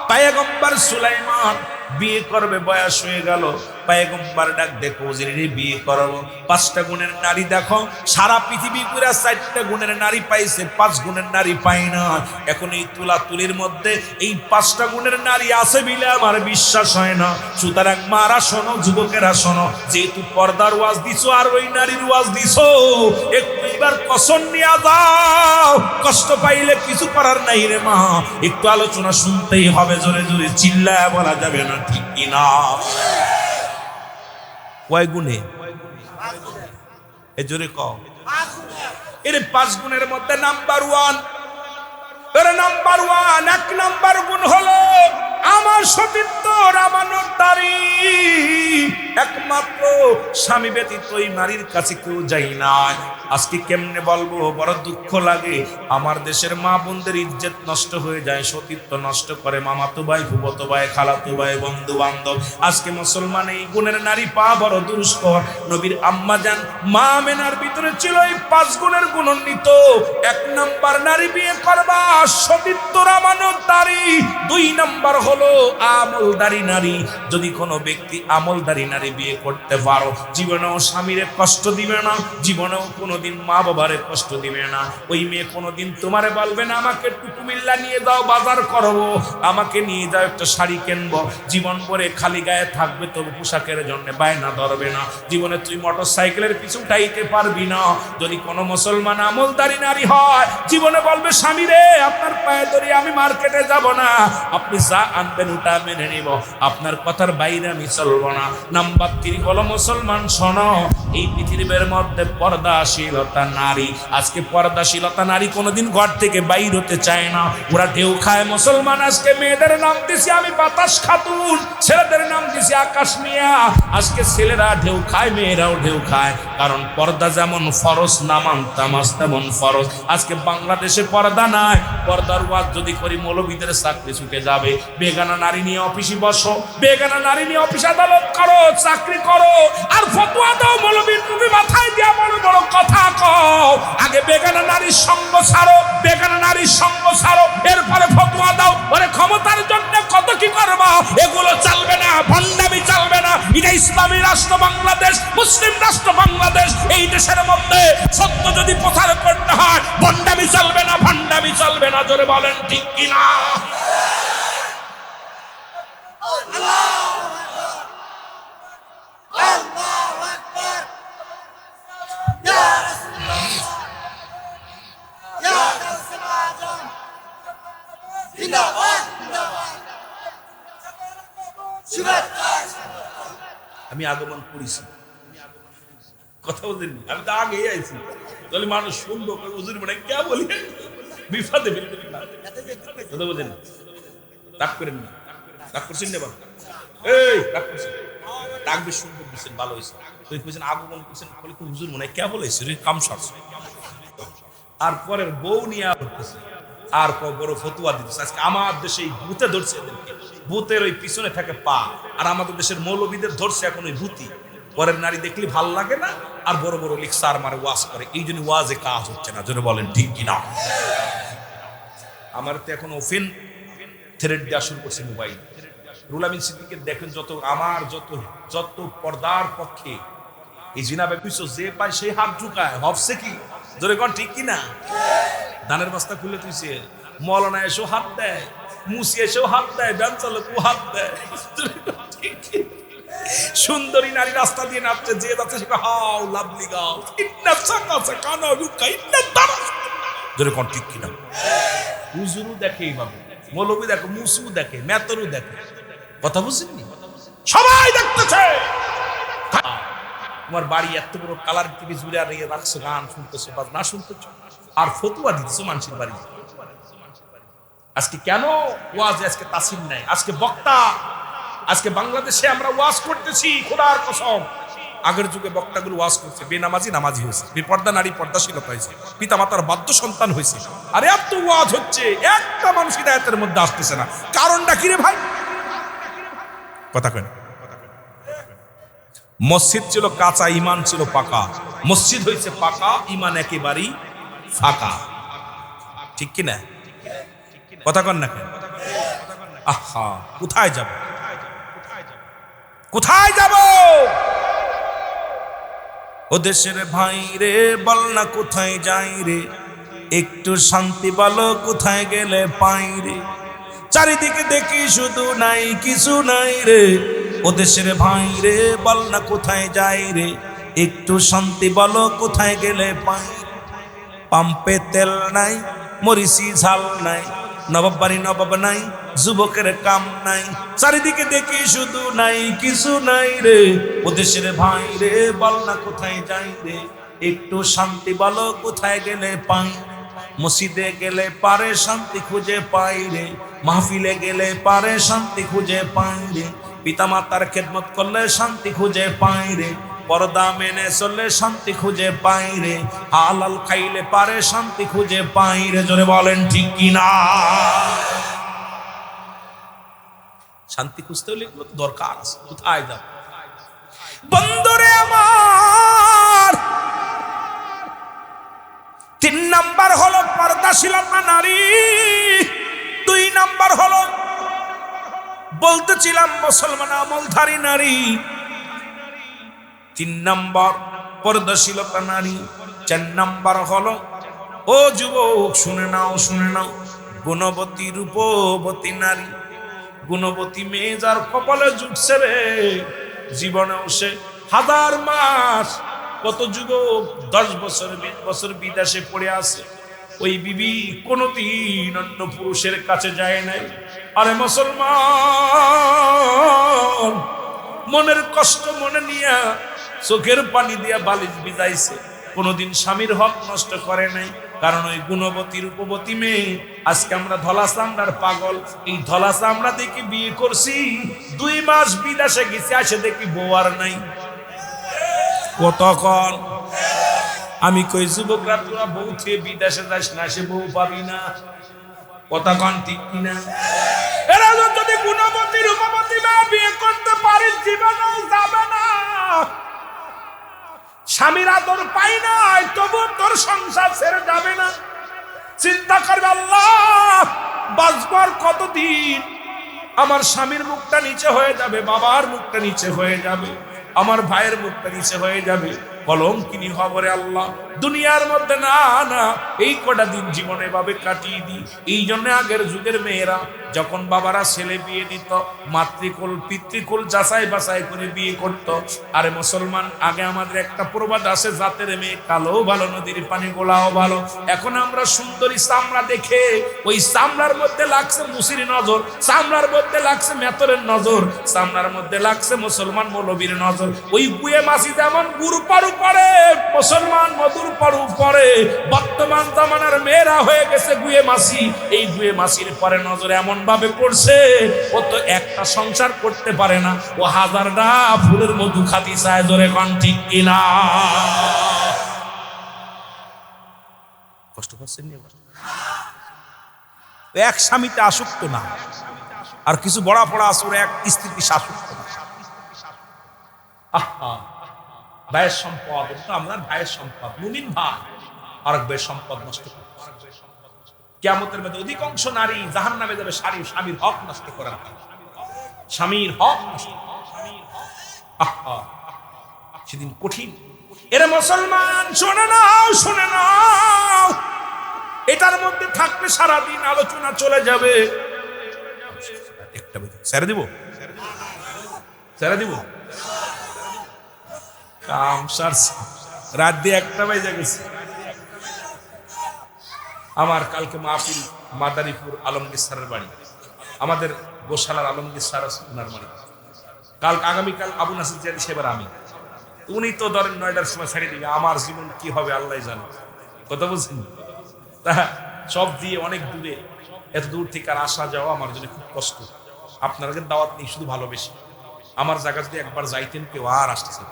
পয়গম্বর সুলাইমান বিয়ে করবে, বয়স হয়ে গেল, পয়গম্বর ডাক দেখো ওজিরে বিয়ে করবো। 5টা গুণের নারী দেখো, সারা পৃথিবী পুরা 4টা গুণের নারী পাইছে, 5 গুণের নারী পাই না। এখন এই তুলাতুলির মধ্যে এই 5টা গুণের নারী আছে বলে আমার বিশ্বাস হয় না। সুতরাং মারা শোনো, যুবকেরা শোনো, যেহেতু পর্দার ওয়াজ দিছো আর ওই নারীর ওয়াজ দিছো, একটু এবার কসম নিয়ে যাও। কষ্ট পাইলে কিছু করার নাই রে মা, একটু আলোচনা শুনতেই হবে, জোরে জোরে চিল্লায় বলা যাবে না, ঠিক কিনা? কয় গুণে? এ জোরে কও। এর 5 গুণের মধ্যে নাম্বার 1, নাম্বার 1, 1 নাম্বার গুণ হলো আমার সতীত্ব, আমানতদারি। একমাত্র স্বামী ব্যতীত ওই নারীর কাছে কেউ যাই না। আজকে কেমনে বলবো, বড় দুঃখ লাগে। আমার দেশের মা বোনদের ইজ্জত নষ্ট হয়ে যায়, সতীত্ব নষ্ট করে মামাতো ভাই, ফুফতো ভাই, খালাতো ভাই, বন্ধু বান্ধব। আজকে মুসলমান এই গুণের নারী পা বড় দুষ্কর। নবীর আম্মা জান মা মেনার ভিতরে ছিল এই 5 গুণের গুণান্বিত। 1 নাম্বার নারী বিয়ে করবা, সতীত্বর আমানতদারি। 2 নাম্বার হলো আমলদারি নারী। যদি কোনো ব্যক্তি আমলদারি নারী বিয়ে করতে পারো, জীবনেও স্বামীরে কষ্ট দিবে না, জীবনেও কোনোদিন মা বাবারে কষ্ট দিবে না। ওই মেয়ে কোনোদিন তোমারে বলবে না আমাকে একটু কুমিল্লা নিয়ে যাও, বাজার করবো, আমাকে নিয়ে যাও একটা শাড়ি কিনবো। জীবন ভরে খালি গায়ে থাকবে, তবু পোশাকের জন্য বায়না ধরবে না। জীবনে তুই মোটর সাইকেলের পিছু উঠাইতে পারবি না। যদি কোনো মুসলমান আমলদারি নারী হয়, জীবনে বলবে স্বামী রে আপনার পায়ে ধরে আমি মার্কেটে যাব না, আপনি যা আনবেন ওটা মেনে নিব, আপনার কথার বাইরে আমি চলবো না। নাম্বার 3 হলো মুসলমান শোনো, এই পৃথিবীর মধ্যে পর্দাশীলতা নারী। আজকে পর্দাশীলতা নারী কোনোদিন ঘর থেকে বাইর হতে চায় না, ওরা ঢেউ খায়। মুসলমান আজকে মেয়েদের নাম দিছি আমি বাতাস খাতুন, ছেলেদের নাম দিছি আকাশ মিয়া। আজকে ছেলেরা ঢেউ খায়, মেয়েরাও ঢেউ খায়, কারণ পর্দা যেমন ফরজ, নামান তামাজ তেমন ফরজ। আজকে বাংলাদেশে পর্দা নাই। পর্দার ওয়াজ যদি করি মৌলবীদের চাকরি ছুটে যাবে। বেগানা নারী নিয়ে অফিসে বসো, বেগানা নারী নিয়ে অফিস আদালত করো, চাকরি করো, আর ফতোয়া দাও মৌলবীর টুপি মাথায় দিয়া বড় বড় কথা কও। আগে বেগানা নারীর সঙ্গ ছাড়ো, বেগানা নারীর সঙ্গ ছাড়ো, এরপরে ফতোয়া দাও। ওরে ক্ষমতার জন্য কত কি করবা, এগুলো চলবে না, ভণ্ডামি চলবে না। এটা ইসলামী রাষ্ট্র বাংলাদেশ, মুসলিম রাষ্ট্র বাংলাদেশ। এই দেশের মধ্যে সত্য যদি প্রচার করতে হয়, ভণ্ডামি চলবে না, ভণ্ডামি চলবে না। জোরে বলেন ঠিক কিনা? আমি আগমন করেছি, কথা বলেন, আমি তো আগে আইছি, তাহলে মানুষ শুনবো হুজুর মানে কে বলি বিপদে ফেলবেন না, কথা বলেন। রাগ করেন না, রাগ করছেন না বাবা, এই রাগ করছেন, ডাকবে সুন্দর দিচ্ছেন, ভালো হয়েছে। তুই বলছেন আগমন করছেন, বলে হুজুর মনে কে বলেছে কাম সারছে। আর পরের বউ নিয়ে করতেছে, আর বড় ফতুয়া দিতেছে। আজকে আমার দেশে ভূতে ধরছে, ভূতের ওই পিছনে থাকে পা, আর আমাদের দেশের মৌলবীদের ধরছে এখন ওই ভূতি। পরের নারী দেখলে ভাল লাগে না, আর বড় বড় লেকচার মারে, ওয়াজ করে। এই জন্য ওয়াজে কাজ হচ্ছে না, জন্য বলেন ঠিক কিনা? আমার তো এখন ওপেন থ্রেড দেওয়া শুরু করছে মোবাইল। রুল আমিন সিদ্দিকের দেখেন যত আমার যত পর্দার পক্ষে এই জিনা ব্যাপিস যে পায় সেই হাত ঝুঁকায়, হবসে কি জোরে কন ঠিক কিনা? ধানের বস্তা খুলে তুইছে, মৌলানা এসেও হাত দেয়, মুসি এসেও হাত দেয়, ব্যান চালকও হাত দেয়। সুন্দরী নারী রাস্তা দিয়ে নাচছে, যে যাচ্ছে সেটা হাও লাভলি গাও, ইন্না সাকা সাকা না রুকা ইন্না দারা, জোরে কোন ঠিক কিনা? হুজুরও দেখে এইভাবে, মৌলবী দেখে, মুসিও দেখে, মেতরও দেখে, কথা বুঝিনি? সবাই দেখতেছে। তোমার বাড়ি এত বড় কালার টিভি জুড়ে আর রাখছো, গান শুনতেছো বা না শুনতেছো, আর ফতুয়া দিতেছো মানুষের বাড়ি। আজকে কেন ওয়াজ, আজকে তাসিম নাই, আজকে বক্তা, আজকে বাংলাদেশে আমরা ওয়াজ করতেছি খোদার কসম। আগের যুগে বক্তাগুলো ওয়াজ করছে, বেনামাজি নামাজি হয়েছে, বেপর্দা নারী পর্দাশীলতা হয়েছে, পিতা মাতার বাধ্য সন্তান হয়েছে। আর এত ওয়াজ হচ্ছে, একটা মানুষ হিদায়াতের মধ্যে আসতেছে না। কারণটা কি রে ভাই? কথা কেন? মসজিদ ছিল কাঁচা, ইমান ছিল পাকা। মসজিদ হয়েছে পাকা, ইমান একেবারেই ফাঁকা। ঠিক কিনা? কথা কন না কেন? আহা, কোথায় যাব, কোথায় যাব? ও দেশের ভাই রে, বল না কোথায় যাই রে, একটু শান্তি বলো কোথায় গেলে পাই রে। চারিদিকে দেখি শুধু নাই কিছু নাই রে, ও দেশের ভাই রে, বল না কোথায় যাই রে, একটু শান্তি বলো কোথায় গেলে পাই। পাম্পে তেল নাই, মরিচি ঝাল নাই, নবাব বাড়ি নবাব নাই, যুবকের কাম নাই, চারিদিকে দেখি শুধু নাই কিছু নাই রে, ও দেশের ভাই রে, বল না কোথায় যাই রে, একটু শান্তি বলো কোথায় গেলে পাই। মসজিদে গেলে পারে শান্তি খুঁজে পাই রে, মাহফিলে গেলে পারে শান্তি খুঁজে পাই রে, পিতামাতার খেদমত করলে শান্তি খুঁজে পাই রে, পর্দা মেনে চললে শান্তি খুঁজে পাই রে, হালাল খাইলে পারে শান্তি খুঁজে পাই রে। জোরে বলেন ঠিক কিনা? শান্তি খুঁজতে হলে এগুলো তো দরকার আছে। কোথায় যাব? বন্ধুরে আমার, 3 নাম্বার হলো পর্দাশীলতা নারী, 2 নাম্বার হলো বলতেছিলাম মুসলমান আমলধারী নারী, 3 নাম্বার পর্দাশীলতা নারী, 4 নাম্বার হলো, ও যুবক শুনে নাও, শুনে নাও, গুণবতী রূপবতী নারী। গুণবতী মেয়ে যার কপালে জুটছে রে, জীবনেও সে 1000 মাস, কত যুবক 10 বছর 20 বছর বিদেশে পড়ে আছে, ওই বিবি কোনদিন অন্য পুরুষের কাছে যায় নাই। আরে মুসলমান, মনের কষ্ট মনে নিয়া চোখের পানি দিয়া বালিশ ভিজাইছে, কোনদিন স্বামীর হক নষ্ট করে নাই। কারণ ওই গুণবতী রূপবতী মেয়ে, আজকে আমরা ধলা চামড়ার পাগল, এই ধলা চামড়া দেখি বিয়ে করছি, 2 মাস বিদেশে গেছি, আসে দেখি বউ আর নাই। কতক্ষণ আমি কই যুবকরা, তোরা বউ থেকে বিদেশে যাস না, সে বউ পাবি না। কতক্ষণ ঠিক কিনা? এরা যদি গুণবতী রূপবতী মেয়ে বিয়ে করতে পারিস, জীবনেও যাবে না। স্বামীর আদর পাই নাই, তবু তোর সংসার ছেড়ে যাবে না। চিন্তা করবে, আল্লাহ বাঁচবার কতদিন, আমার স্বামীর মুখটা নিচে হয়ে যাবে, বাবার মুখটা নিচে হয়ে যাবে, আমার ভাইয়ের মুখটা নিচে হয়ে যাবে, কলঙ্কিনী খবরে আল্লাহ দুনিয়ার মধ্যে না না এই কটা দিন জীবনে ভাবে কাটিয়ে দিই। এই জন্য আগের যুগের মেয়েরা যখন বাবারা ছেলে বিয়ে দিত, মাতৃকুল পিতৃকুল যাচাই বাছাই করে বিয়ে করত। আরে মুসলমান, আগে আমাদের একটা প্রবাদ আছে, জাতের মেয়ে কালো ভালো, নদীর পানি গোলাও ভালো। এখন আমরা সুন্দরী চামড়া দেখে ওই চামড়ার মধ্যে লাগছে মুসির নজর, চামড়ার মধ্যে লাগছে মেতরের নজর, চামড়ার মধ্যে লাগছে মুসলমান মৌলবীর নজর। ওই গুয়ে মাছি যেমন গুরু পারু পরে, মুসলমান মধুর পারু পরে, বর্তমান জামানার মেয়েরা হয়ে গেছে গুয়ে মাছি। এই গুয়ে মাছির পরে নজর এমন ভাবে পড়ছে, ও তো একটা সংসার করতে পারে না, ও 1000টা ফুলের মধু খাতি চায়। জোরে কোন ঠিক কিনা? কষ্ট পাচ্ছেন? এক স্বামীতে আসক্ত না, আর কিছু বড়া পড়া আছে এক স্ত্রীতে আসক্ত না। ভাইয়ের সম্পদ, আপনার ভাইয়ের সম্পদ, মুমিন ভাই আরেক ভাইয়ের সম্পদ নষ্ট করে। কিয়ামতের মধ্যে অধিকাংশ নারী জাহান্নামে যাবে স্বামীর হক নষ্ট করার কারণে। স্বামীর হক নষ্ট, সেদিন কঠিন। এরা মুসলমান, শুনে নাও, শুনে নাও, এটার মধ্যে থাকলে সারাদিন আলোচনা চলে যাবে। একটা ছেড়ে দিব, ছেড়ে দিব, কাম সারছে, রাত দিয়ে 1টা বেজে গেছে। আমার কালকে মাহফিল মাদারীপুর আলমগীর স্যারের বাড়ি, আমাদের গোশালার আলমগীর স্যার আছে ওনার বাড়ি। আগামীকাল আবু নাসির জিয়াদি সেবার আমি, উনি তো ধরেন 9টার সময় ছেড়ে দিবে। আমার জীবন কি হবে আল্লাহ জানে, কথা বলছেন। তা সব দিয়ে অনেক দূরে, এত দূর থেকে আর আসা যাওয়া আমার জন্য খুব কষ্ট। আপনাদের দাওয়াত নেই, শুধু ভালোবেসে। আমার জায়গা যদি একবার যাইতেন কেউ আর আসতেছে।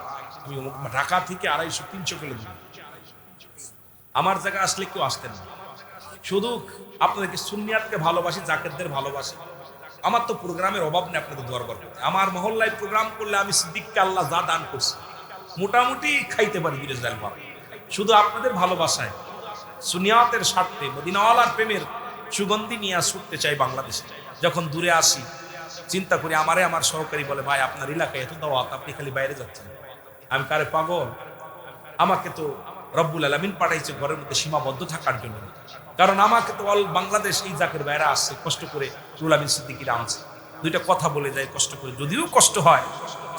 আমি ঢাকা থেকে 250-300 কিলো দূরে, আমার জায়গা আসলে কেউ আসতেন না। শুধু আপনাদেরকে সুন্নিয়াতকে ভালোবাসি, জাকেরদের ভালোবাসি। আমার তো প্রোগ্রামের অভাব নেই আপনাদের দোয়ার করতে। আমার মহল্লায় প্রোগ্রাম করলে আমি সিদ্দিককে আল্লাহ যা দান করছি মোটামুটি খাইতে পারি বিরেজ ডাল ভাত। শুধু আপনাদের ভালোবাসায়, সুনিয়াতের স্বার্থে, মদিনাওয়ালার প্রেমের সুগন্ধি নিয়ে ছুটতে চাই বাংলাদেশে। যখন দূরে আসি চিন্তা করি, আমার সহকারী বলে, ভাই আপনার এলাকায় এত দাওয়াত, আপনি খালি বাইরে যাচ্ছেন। আমি কারে পাগল? আমাকে তো রব্বুল আলামিন পাঠাইছে ঘরের মধ্যে সীমাবদ্ধ থাকার জন্য। কারণ আমাকে তো অল বাংলাদেশ এই জাকের বাইরে আসছে, কষ্ট করে রুহুল আমিন সিদ্দিকীরা আনছে। দুইটা কথা বলে যায় কষ্ট করে, যদিও কষ্ট হয়,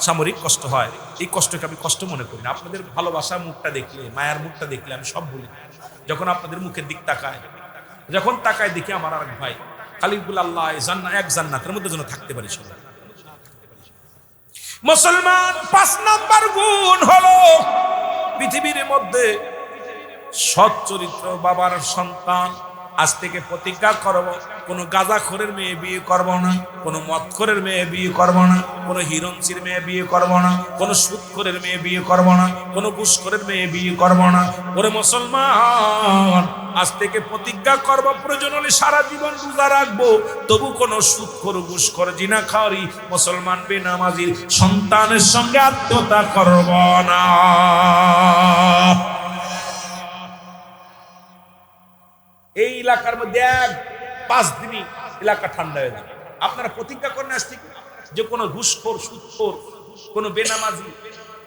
সামরিক কষ্ট হয়, এই কষ্টকে আমি কষ্ট মনে করি না। আপনাদের ভালোবাসা মুখটা দেখলে, মায়ার মুখটা দেখলে আমি সব বলি। যখন আপনাদের মুখের দিক তাকায়, যখন তাকায় দেখি আমার আরেক ভাই খালিকুল আল্লাহ এক জান্নাতের মধ্যে যেন থাকতে পারি সবাই। মুসলমান 5 নাম্বার গুণ হলো পৃথিবীর মধ্যে সৎ চরিত্র বাবার সন্তান। আজ থেকে প্রতিজ্ঞা করব, কোনো গাঁজাখোরের মেয়ে বিয়ে করব না, কোনো মদখোরের মেয়ে বিয়ে করব না, কোনো হিরণচির মেয়ে বিয়ে করব না, কোনো সুদখোরের মেয়ে বিয়ে করব না, কোনো ঘুষখোরের মেয়ে বিয়ে করব না। ওরে মুসলমান, আজ থেকে প্রতিজ্ঞা করব, প্রয়োজন হলে সারা জীবন রোজা রাখবো, তবু কোনো সুদখোর, ঘুষখোর, জিনাখাওয়ারি, মুসলমান বেনামাজির সন্তানের সঙ্গে আত্মীয়তা করব না। এই এলাকার মধ্যে 5 দিনই এলাকা ঠান্ডা হয়ে যাবে। আপনারা প্রতিজ্ঞা করেন আজ থেকে যে কোনো ঘুষখোর, সুদখোর, কোনো বেনামাজি,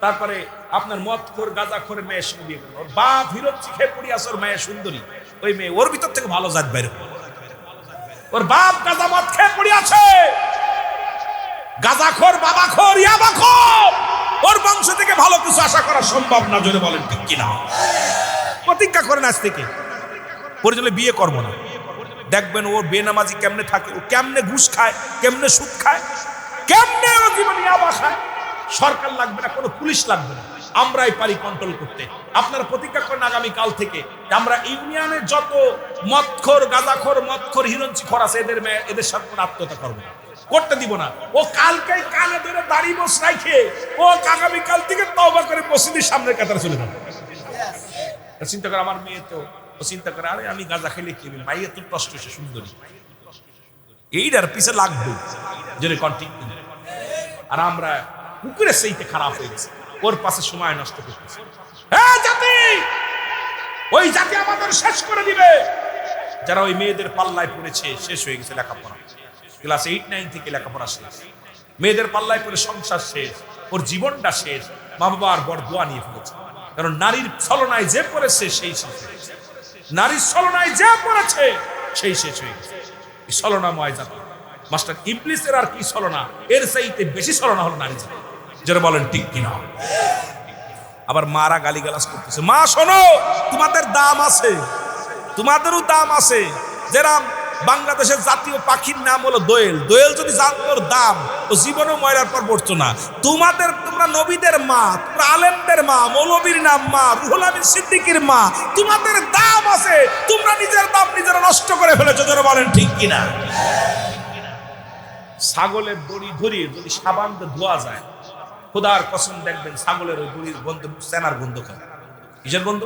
তারপরে আপনার মদখোর, গাঁজাখোরের মেয়ের সঙ্গে বিয়ে করবেন। ওর বাপ হিরোচ্ছি খেয়ে পড়ি আছে, ওর মেয়ে সুন্দরী, ওই মেয়ে ওর ভিতর থেকে ভালো জাত বাইরে। ওর বাপ গাঁজা মদ খেয়ে পড়ি আছে, গাঁজাখোর, বাবাখোর, ইয়াবাখোর, ওর বংশ থেকে ভালো কিছু আশা করা সম্ভব না। জোরে বলেন ঠিক কিনা? প্রতিজ্ঞা করেন আজ থেকে পরিচলে বিয়ে করব না। দেখবেন ও বেনামাজি কেমনে থাকে, ও কেমনে ঘুষ খায়, কেমনে সুদ খায়, কেমনে ও জীবনে ইয়াবা খায়। সরকার লাগবে না, কোনো পুলিশ লাগবে না, আমরাই পারি কন্ট্রোল করতে। আপনারা প্রতিজ্ঞা করেন আগামী কাল থেকে আমরা ইউনিয়নের যত মদখোর, গাঁজাখোর, মদখোর, হিরণচিখোর আছে এদের সাথে কোনো আত্মহত্যা করবো না, করতে দিব না। ও কালকেই কানে ধরে দাড়ি বস রাখে, ও আগামী কাল থেকে তওবা করে মসজিদের সামনে কাতারে চলে যাবে। চিন্তা করে আমার মেয়ে তো চিন্তা করে, আরে আমি গাঁজা খেলে কি মাইয়ে তো কষ্ট হয়েছে সুন্দরী, এইটার পিছে লাগবে যদি কন্টিনিউ। আর আমরা কুকুরের সেইতে খারাপ হয়ে গেছে, ওর পাশে সময় নষ্ট করতেছে। জাতি, ওই জাতি আমাদের শেষ করে দিবে। যারা ওই মেয়েদের পাল্লায় পড়েছে, শেষ হয়ে গেছে লেখাপড়া, ক্লাস 8-9 থেকে লেখাপড়া শেষ, মেয়েদের পাল্লায় পড়ে সংসার শেষ, ওর জীবনটা শেষ। মা বাবার বড় দোয়া নিয়ে ফেলেছে, কারণ নারীর ছলনায় যে পড়েছে সেই শেষ হয়েছে, নারীর ছলনায় যে পড়েছে সেই শেষ হয়ে গেছে। এই ছলনাময় জাতি, মাস্টার ইবলিসের আর কি ছলনা, এর চাইতে বেশি ছলনা হলো নারী জাতি। যারা বলেন ঠিক কিনা? আবার মারা গালিগালাজ করতেছে। মা শোনো, তোমাদের দাম আছে, তোমাদেরও দাম আছে। যারা বাংলাদেশের জাতীয় পাখির নাম হলো দোয়েল, দোয়েল যদি জানতোর দাম, ও জীবনও ময়রার পর পড়তো না। তোমরা নবীদের মা, তোমরা আলেমদের মা, মৌলবীর নাম মা, রুহুল আমিন সিদ্দিকীর মা, তোমাদের দাম আছে। তোমরা নিজের দাম নিজেরা নষ্ট করে ফেলেছো। যারা বলেন ঠিক কিনা? ছাগলের দড়ি ধরিয়ে যদি সাবান দিয়ে ধোয়া যায়, খোদার কসম দেখবেন ছাগলের ওই দড়ির গন্ধ সেনার গন্ধ খায়। কিসের গন্ধ?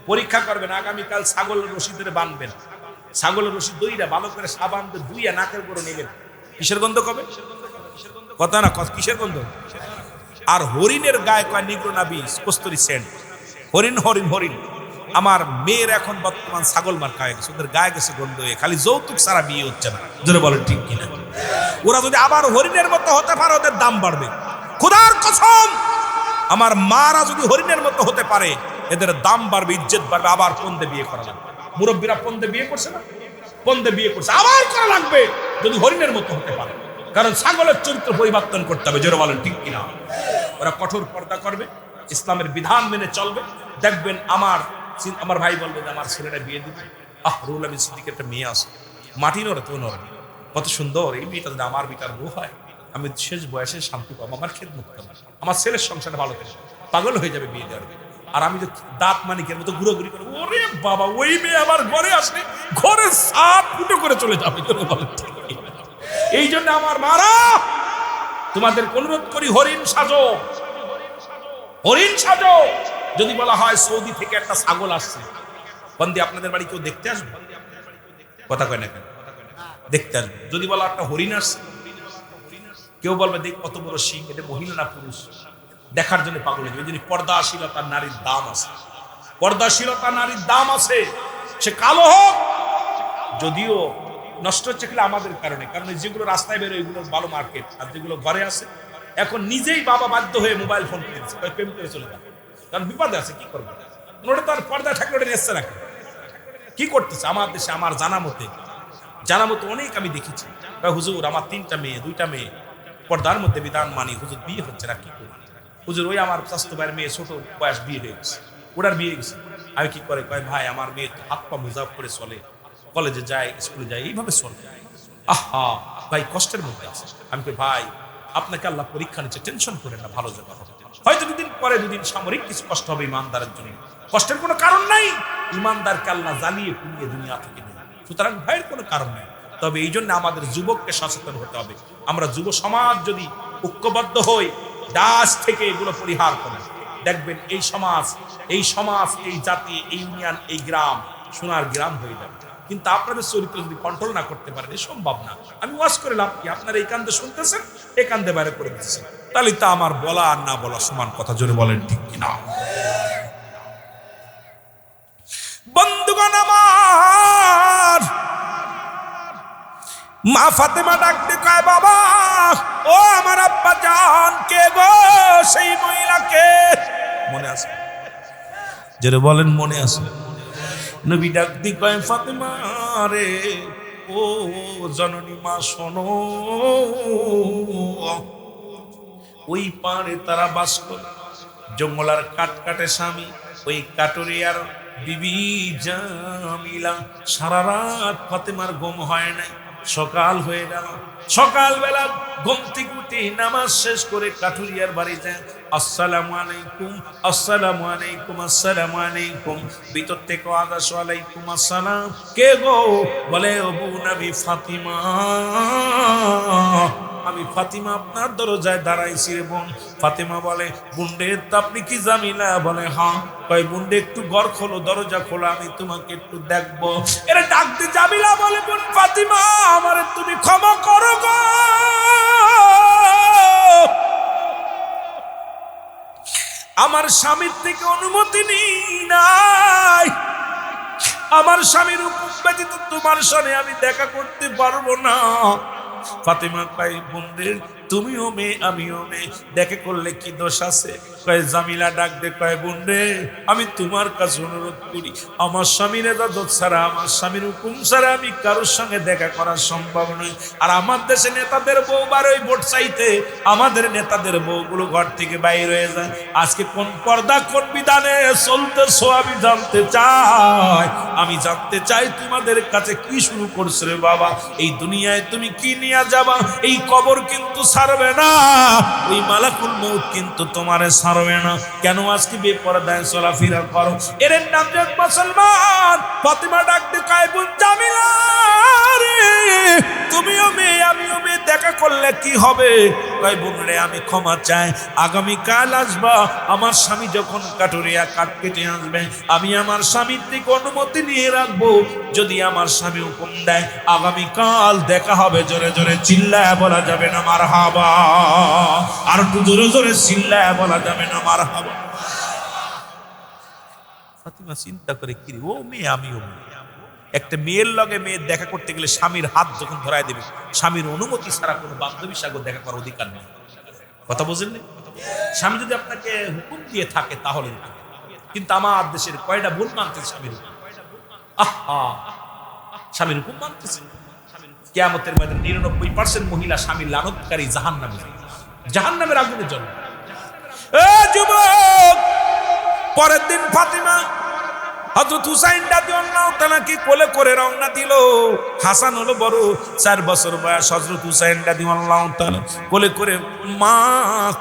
পরীক্ষা করবেন, আগামীকাল ছাগলের রশি ধরে বাঁধবেন, ছাগলের রশি দইরা ভালো করে সাবান দিয়ে ধুইয়া নাকের করে নেবেন, কিসের গন্ধ কবে? কথা না, কিসের গন্ধ? আর হরিণের গায়ে কয় নিগ্রো না বিষ, কস্তুরী সেন্ট। হরিণ হরিণ হরিণ। আমার মেয়ের এখন বর্তমান ছাগল মার খায় গেছে, ওদের গায়ে গেছে গন্ধ হয়ে, খালি যৌতুক ছাড়া বিয়ে হচ্ছে না। জোরে বলেন ঠিক কিনা? ওরা যদি আবার হরিণের মতো হতে পারে, ওদের দাম বাড়বে। খোদার কসম, আমার মারা যদি হরিণের মতো হতে পারে, এদের দাম বাড়বে, ইজ্জত বাড়বে, আবার কোন দিয়ে বিয়ে করা লাগবে। মুরব্বীরা পন্দে বিয়ে করছে না, পন্দে বিয়ে করছে, আবার করা লাগবে যদি হরিণের মতো হতে পারে, কারণ ছাগলের চরিত্র পরিবর্তন করতে হবে। জোরে বলেন ঠিক কিনা? ওরা কঠোর পর্দা করবে, ইসলামের বিধান মেনে চলবে। দেখবেন আমার ভাই বলবে যে আমার ছেলেটা বিয়ে দিবে, রুহুল আমিন সিদ্দিকের একটা মেয়ে আছে, মাটি নড়ে তো নড়ে, কত সুন্দর, এই মেয়েটা যদি আমার বিটার বউ হয়, আমি শেষ বয়সে শান্তি পাবো, আমার খেদমত করবো, আমার ছেলের সংসারে ভালো থাকে, পাগল হয়ে যাবে বিয়ে দেওয়ার। আর আমি তো দাঁত মানিকের মতো ঘুরোঘুরি করে, ওরে বাবা, ওই মেয়ে আমার ঘরে আসলে ঘরে সাপ ফুটো করে চলে যাবে। এই জন্য আমার মারা তোমাদের অনুরোধ করি, হরিণ সাজো, হরিণ সাজো। যদি বলা হয় সৌদি থেকে একটা ছাগল আসছে, বন্দি আপনাদের বাড়ি কেউ দেখতে আসবে? কথা কয় না কেন? দেখতে আসবে। যদি বলা একটা হরিণ আসছে, কেউ বলবে দেখ কত বড় সিং, এটা মহিলা না পুরুষ, দেখার জন্য পাগল হয়ে যাবে। যদি পর্দাশীলতার নারীর দাম আছে, পর্দাশীলতা নারীর দাম আছে, সে কালো হোক, যদিও নষ্ট হচ্ছে কিনা আমাদের কারণে, কারণ যেগুলো রাস্তায় বেরোয় এগুলো ভালো মার্কেট, আর যেগুলো ঘরে আছে এখন নিজেই বাবা বাধ্য হয়ে মোবাইল ফোন কিনেছে, প্রেম করে চলে যাবে, কারণ বিপদে আছে, কি করবে? ওটা তার পর্দা থাকলে ওটা নেচ্ছে নাকি? কি করতেছে আমার দেশে? আমার জানা মতো অনেক আমি দেখেছি, হুজুর আমার 3টা মেয়ে 2টা মেয়ে, পর্দার মধ্যে বিধান মানি, হুজুর বিয়ে হচ্ছে না, কি করি? হুজুর ওই আমার স্বাস্থ্য ভাইয়ের মেয়ে ছোট বয়স বিয়ে হয়ে গেছে, ওটার বিয়ে গেছে। আমি কি করে? কয় ভাই আমার মেয়ে হাত পা মোজা করে চলে, কলেজে যায়, স্কুলে যায়, এইভাবে চলে। আহা ভাই, কষ্টের মধ্যে আছে। আমি কই ভাই, আপনাকে আল্লাহ পরীক্ষা নিচ্ছে, টেনশন করেন না, ভালো জায়গা হবে, হয়তো 2 দিন পরে 2 দিন সামরিক কিছু কষ্ট হবে ইমানদারের জন্য, কষ্টের কোনো কারণ নাই। ইমানদারকে আল্লাহ জ্বালিয়ে পুড়িয়ে দুনিয়া থেকে নেন, সুতরাং ভয়ের কোনো কারণ নেই। তবে এই জন্য আমাদের যুবককে সচেতন হতে হবে। আমরা যুব সমাজ যদি ঐক্যবদ্ধ হই, দাস থেকে এগুলো পরিহার করে, দেখবেন এই সমাজ, এই জাতি, এই ইউনিয়ন, এই গ্রাম সোনার গ্রাম হয়ে যাবে। কিন্তু আপনাদের চরিত্র যদি কন্ট্রোল না করতে পারেন, সম্ভব না। আমি ওয়াজ করে লাভ কি? আপনারা এই কান্দে শুনতেছেন, এই কান্দে বাইরে করে দিচ্ছেন, তাহলে তা আমার বলা আর না বলা সমান কথা। জোরে বলেন ঠিক কিনা? বন্ধুগণ আমার, মা ফাতেমা ডাকতে কয়, বাবা ও আমার আব্বা জান, কে গো সেই মহিলাকে? মনে আছে? জোরে বলেন মনে আছে? নবী ডাকতে কয়, ফাতেমা রে, ও জননী মা শোনো, ওই পাড়ে তারা বাস করে, জঙ্গলার কাট কাটে স্বামী, ওই কাটুরিয়ার বিবি জামিলা। সারা রাত ফাতেমার ঘুম হয় নাই, সকাল হয়ে গেল, সকালবেলা ঘুম থেকে উঠে নামাজ শেষ করে কাঠুরিয়ার বাড়ি যায়, আসসালামু আলাইকুম, আসসালামু আলাইকুম, আসসালামু আলাইকুম। ভিতর থেকে আওয়াজ, ওয়ালাইকুম আসসালাম। কে গো? বলে আবু নবী ফাতিমা, আমি ফাতিমা আপনার দরজায় দাঁড়াইছি রে বোন। ফাতিমা বলে, বুন্ডে আপনি কি জামিলা? বলে হ্যাঁ। কয় বুন্ডে একটু ঘর খোলো, দরজা খোলো, আমি তোমাকে একটু দেখবো। এরা ডাকতে জামিলা বলে, বোন ফাতিমা আমারে তুমি ক্ষমা করো গো, আমার স্বামীর থেকে অনুমতি নিই নাই, আমার স্বামীর হুকুম ব্যতীত তোমার সঙ্গে আমি দেখা করতে পারবো না। ফাতেমা কয়, বোনরে তুমিও মেয়ে আমিও মেয়ে, দেখে করলে কি দোষ আছে? কয় জামিলা ডাক দে, কয় বোনরে আমি তোমার কাছে অনুরোধ করি, আমার স্বামীর ইজাজত ছাড়া, আমার স্বামীর হুকুম ছাড়া আমি কারোর সঙ্গে দেখা করা সম্ভব নয়। আর আমার দেশে নেতাদের বউ বারোই ভোট চাইতে, আমাদের নেতাদের বউগুলো ঘর থেকে বাইর হয়ে যায়। আজকে কোন পর্দা কোন বিধানে চলতেছো আমি জানতে চাই, আমি জানতে চাই তোমাদের কাছে কি শুরু করছে রে বাবা? এই দুনিয়ায় তুমি কি নিয়ে যাবা? এই কবর কিন্তু ছাড়বে না, ওই মালাকুল মউত কিন্তু তোমারে ছাড়বে না। কেন আজকে বেপরদায় চলাফেরা করো? এর নাম যে মুসলমান। ফাতিমা ডাকতে কয়, বোন জামিলা রে, তুমিও মেয়ে আমিও মেয়ে, দেখা করলে কি হবে? কয় বোন রে আমি ক্ষমা চাই, আগামী কাল আসবা, আমার স্বামী যখন কাটুরিয়া কাট কেটে আসবে, আমি আমার স্বামীর থেকে অনুমতি নিয়ে রাখবো, যদি আমার স্বামী হুকুম দেয় আগামী কাল দেখা হবে। জোরে জোরে চিল্লায় বলা যাবে না মারহাবা? আর একটু জোরে জোরে চিল্লায় বলা যাবে না মারহাবা? ফাতিমা চিন্তা করে, কি ও মেয়ে আমিও মেয়ে, একটা মেয়ের লগে মেয়ের দেখা করতে গেলে স্বামীর হাত যখন ধরায় দেবে, স্বামীর অনুমতি ছাড়া কোনো বান্ধবীর সাথে দেখা করার অধিকার নেই। কথা বুঝলেন? স্বামী যদি আপনাকে হুকুম দিয়ে থাকে তাহলে, কিন্তু আমার দেশের কয়টা ভুল মানতে স্বামীর হুকুম? আহা, স্বামীর হুকুম মানতেছে। কিয়ামতের ময়দানে 99% মহিলা স্বামীর লানতকারী, জাহান্নামের আগুনে জ্বলবে। এ যুবক, পরের দিন ফাতিমা হযরত হুসাইন রাদিয়াল্লাহু তাআলা কি কোলে করে রওনা দিল। হাসান হলো বড়, 4 বছর বয়স। হযরত হুসাইন রাদিয়াল্লাহু তাআলা কোলে করে, মা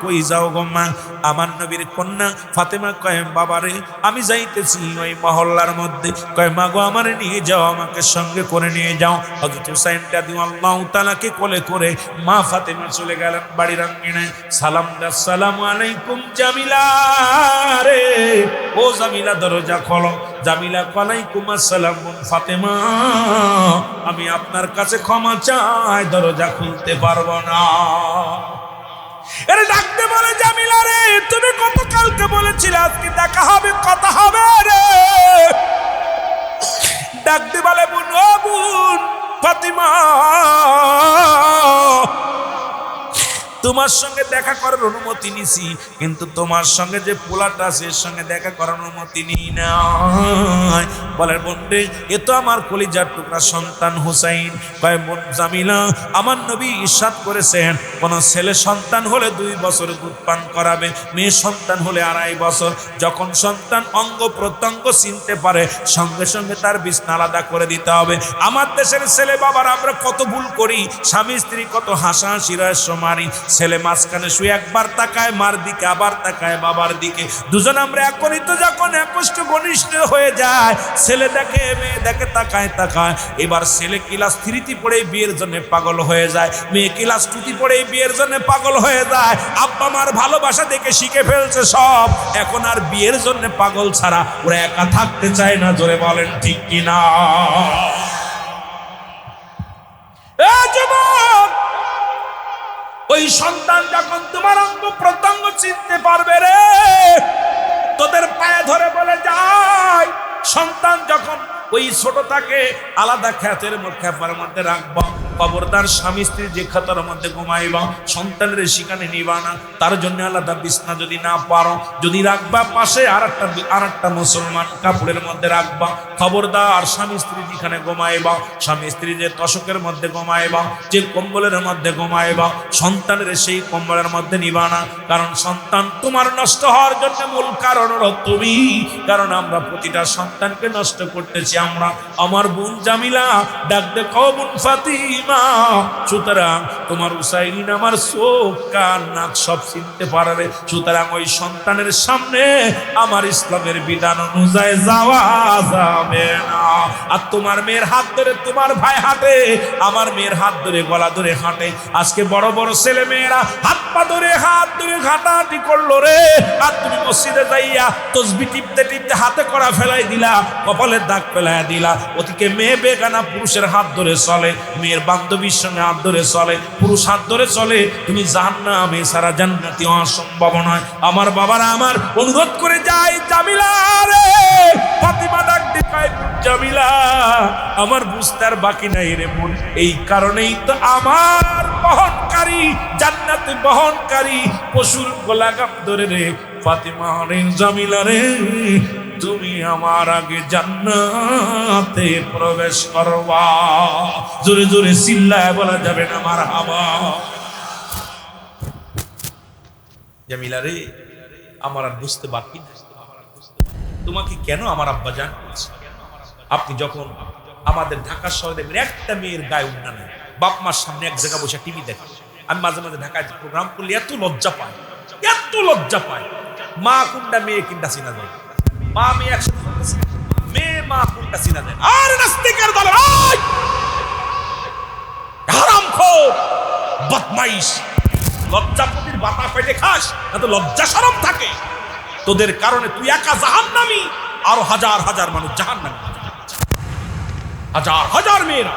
কই যাও গো মা? আমার নবীর কন্যা ফাতিমা কয়, বাবারে আমি যাইতেছি ওই মহল্লার মধ্যে। কয়, মা গো আমারে নিয়ে যাও, আমাকে সঙ্গে করে নিয়ে যাও। হযরত হুসাইন রাদিয়াল্লাহু তাআলাকে কোলে করে মা ফাতিমা চলে গেলেন বাড়ির আঙ্গিনায়। সালাম দা, আসসালামু আলাইকুম জামিলা রে। ও জামিলা, দরজা খোলো। জামিলা, ওয়ালাইকুম আসসালাম। ফাতেমা, আমি আপনার কাছে ক্ষমা চাই, দরজা খুলতে পারবো না। এরে ডাকতে বলে, জামিলা রে, তুমি গতকালকে বলেছিলে আজকে দেখা হবে, কথা হবে রে। ডাকতে বলে, বোন, ও বোন ফাতিমা, তোমার সঙ্গে দেখা করার অনুমতি নিছি, কিন্তু তোমার সঙ্গে যে পোলাটা আছে এর সঙ্গে দেখা করার অনুমতি নিই নাই। বলে, বোন রে, এ তো আমার কলিজার টুকরা সন্তান হুসাইন। কয়, বোন জামিলা, আমার নবী ইরশাদ করেছেন কোন ছেলে সন্তান হলে 2 বছর দুধ পান করাবে, মেয়ে সন্তান হলে 2.5 বছর। যখন সন্তান অঙ্গ প্রত্যঙ্গ চিনতে পারে সঙ্গে সঙ্গে তার বিছনা আলাদা করে দিতে হবে। আমার দেশের ছেলে বাবার আমরা কত ভুল করি, স্বামী স্ত্রী কত হাসাহাসি রহস্য মারি। ছেলে মাঝখানে শুয়ে একবার তাকায় মার দিকে, আবার তাকায় বাবার দিকে। দুজন আমরা একনিত যখন একষ্ট ঘনিষ্ঠ হয়ে যায়, ছেলে দেখে মেয়ে দেখে, তাকায়। এবার ছেলে ক্লাস 3 পড়ে বিয়ের জন্য পাগল হয়ে যায়, মেয়ে ক্লাস 2 পড়ে বিয়ের জন্য পাগল হয়ে যায়। আব্বা মার ভালোবাসা দেখে শিখে ফেলছে সব, এখন আর বিয়ের জন্য পাগল ছাড়া ওরা একা থাকতে চায় না। জোরে বলেন ঠিক কিনা? ওই সন্তান যখন তোমার অঙ্গ প্রত্যঙ্গ চিনতে পারবে রে, তোদের পায়ে ধরে বলে যায়, সন্তান যখন ওই ছোট থাকে আলাদা খ্যাতের মধ্যে রাখবা। খবরদার স্বামী স্ত্রী যে খাতার মধ্যে ঘুমাইবা, সন্তানের সেখানে নিবা না। তার জন্য আলাদা বিছনা যদি না পারো, যদি রাখবা পাশে আর একটা মুসলমান কাপড়ের মধ্যে রাখবা। খবরদার স্বামী স্ত্রী যেখানে ঘুমাইবা, স্বামী স্ত্রী যে তোষকের মধ্যে ঘুমাইবা, যে কম্বলের মধ্যে ঘুমাইবা, সন্তানের সেই কম্বলের মধ্যে নিবা না। কারণ সন্তান তোমার নষ্ট হওয়ার জন্য মূল কারণ হলো তুমি। কারণ আমরা প্রতিটা সন্তানকে নষ্ট করতেছি আমরা। আমার বোন জামিলা ডাক দে, কও বোন ফাতিমা, সুতরাং তোমার হুসাইন আমার চোখ কান নাক সব চিনতে পারবে। সুতরাং ওই সন্তানের সামনে আমার ইসলামের বিধান অনুযায়ী যাওয়া যাবে না। আর তোমার মেয়ের হাত ধরে তোমার ভাই হাঁটে, আমার মেয়ের হাত ধরে গলা ধরে হাঁটে। আজকে বড় বড় ছেলে মেয়েরা হাত ধরে হাঁটাহাঁটি করলো রে। আর তুমি মসজিদে যাইয়া তসবিহ টিপতে টিপতে হাতে করা ফেলাই দিলা, কপালের দাগ ফেলাই দিলা। ওদিকে মেয়ে বেগানা পুরুষের হাত ধরে চলে, মেয়ের বান্ধবীর সঙ্গে হাত ধরে চলে, পুরুষ হাত ধরে চলে। তুমি জাহান্নামে সারা জান্নাতি হওয়া সম্ভব নয়। আমার বাবারা আমার অনুরোধ করে যায়, জামিলা রে, ফাতিমা ডাক দিয়ে কয়, জামিলা আমার বুঝতে আর বাকি নাই রে বোন। এই কারণেই তো আমার বহনকারী, জান্নাতে বহনকারী পশুর গোলাগাম ধরে রে ফাতিমা রে, জামিলা রে, তুমি আমার আগে জান্নাতে প্রবেশ করবা। জোরে জোরে চিল্লায় বলা যাবে না মারহাবা। জামিলা রে, আমার আর বুঝতে বাকি নাই তোমাকে কেন আমার আব্বা জান করেছে। আপনি যখন আমাদের ঢাকা শহরে দেখবেন একটা মেয়ের গায়ে উন্না নেই, বাপ মার সামনে এক জায়গা বসে টিভি দেখে। আমি মাঝে মাঝে ঢাকায় প্রোগ্রাম করলে এত লজ্জা পায়। মা কোনটা মেয়ে কিনটা চিনা যায়, মা মেয়ে একসাথে করতেছে, মেয়ে মা কোনটা চিনা যায়। আর নাস্তিকের দল হারামখোর বদমাইশ, লজ্জাপতির বাতা পেটে খাস না তো লজ্জা শরম থাকে। তোদের কারণে তুই একা জাহান্নামী, আরো হাজার হাজার মানুষ জাহান্নামী, হাজার হাজার মেয়েরা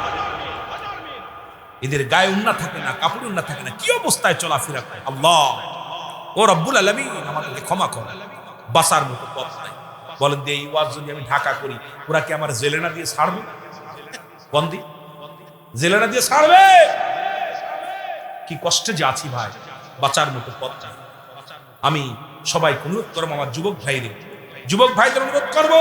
এদের গায়ে উন্না থাকে না, কাপড় উন্না থাকে না, কি অবস্থায় চলাফেরা করে। আল্লাহ ও রব্বুল আলামিন আমাদেরকে ক্ষমা করে, বাঁচার মতো পথ নাই। বলেন দিয়ে এই ওয়াজ যদি আমি ঢাকা করি, ওরা কি আমার জেলে না দিয়ে ছাড়বে? বন্দি জেলে না দিয়ে ছাড়বে? কি কষ্টে যে আছি ভাই, বাঁচার মতো পথ নাই। আমি সবাই অনুরোধ করবো, আমার যুবক ভাইদের অনুরোধ করবো,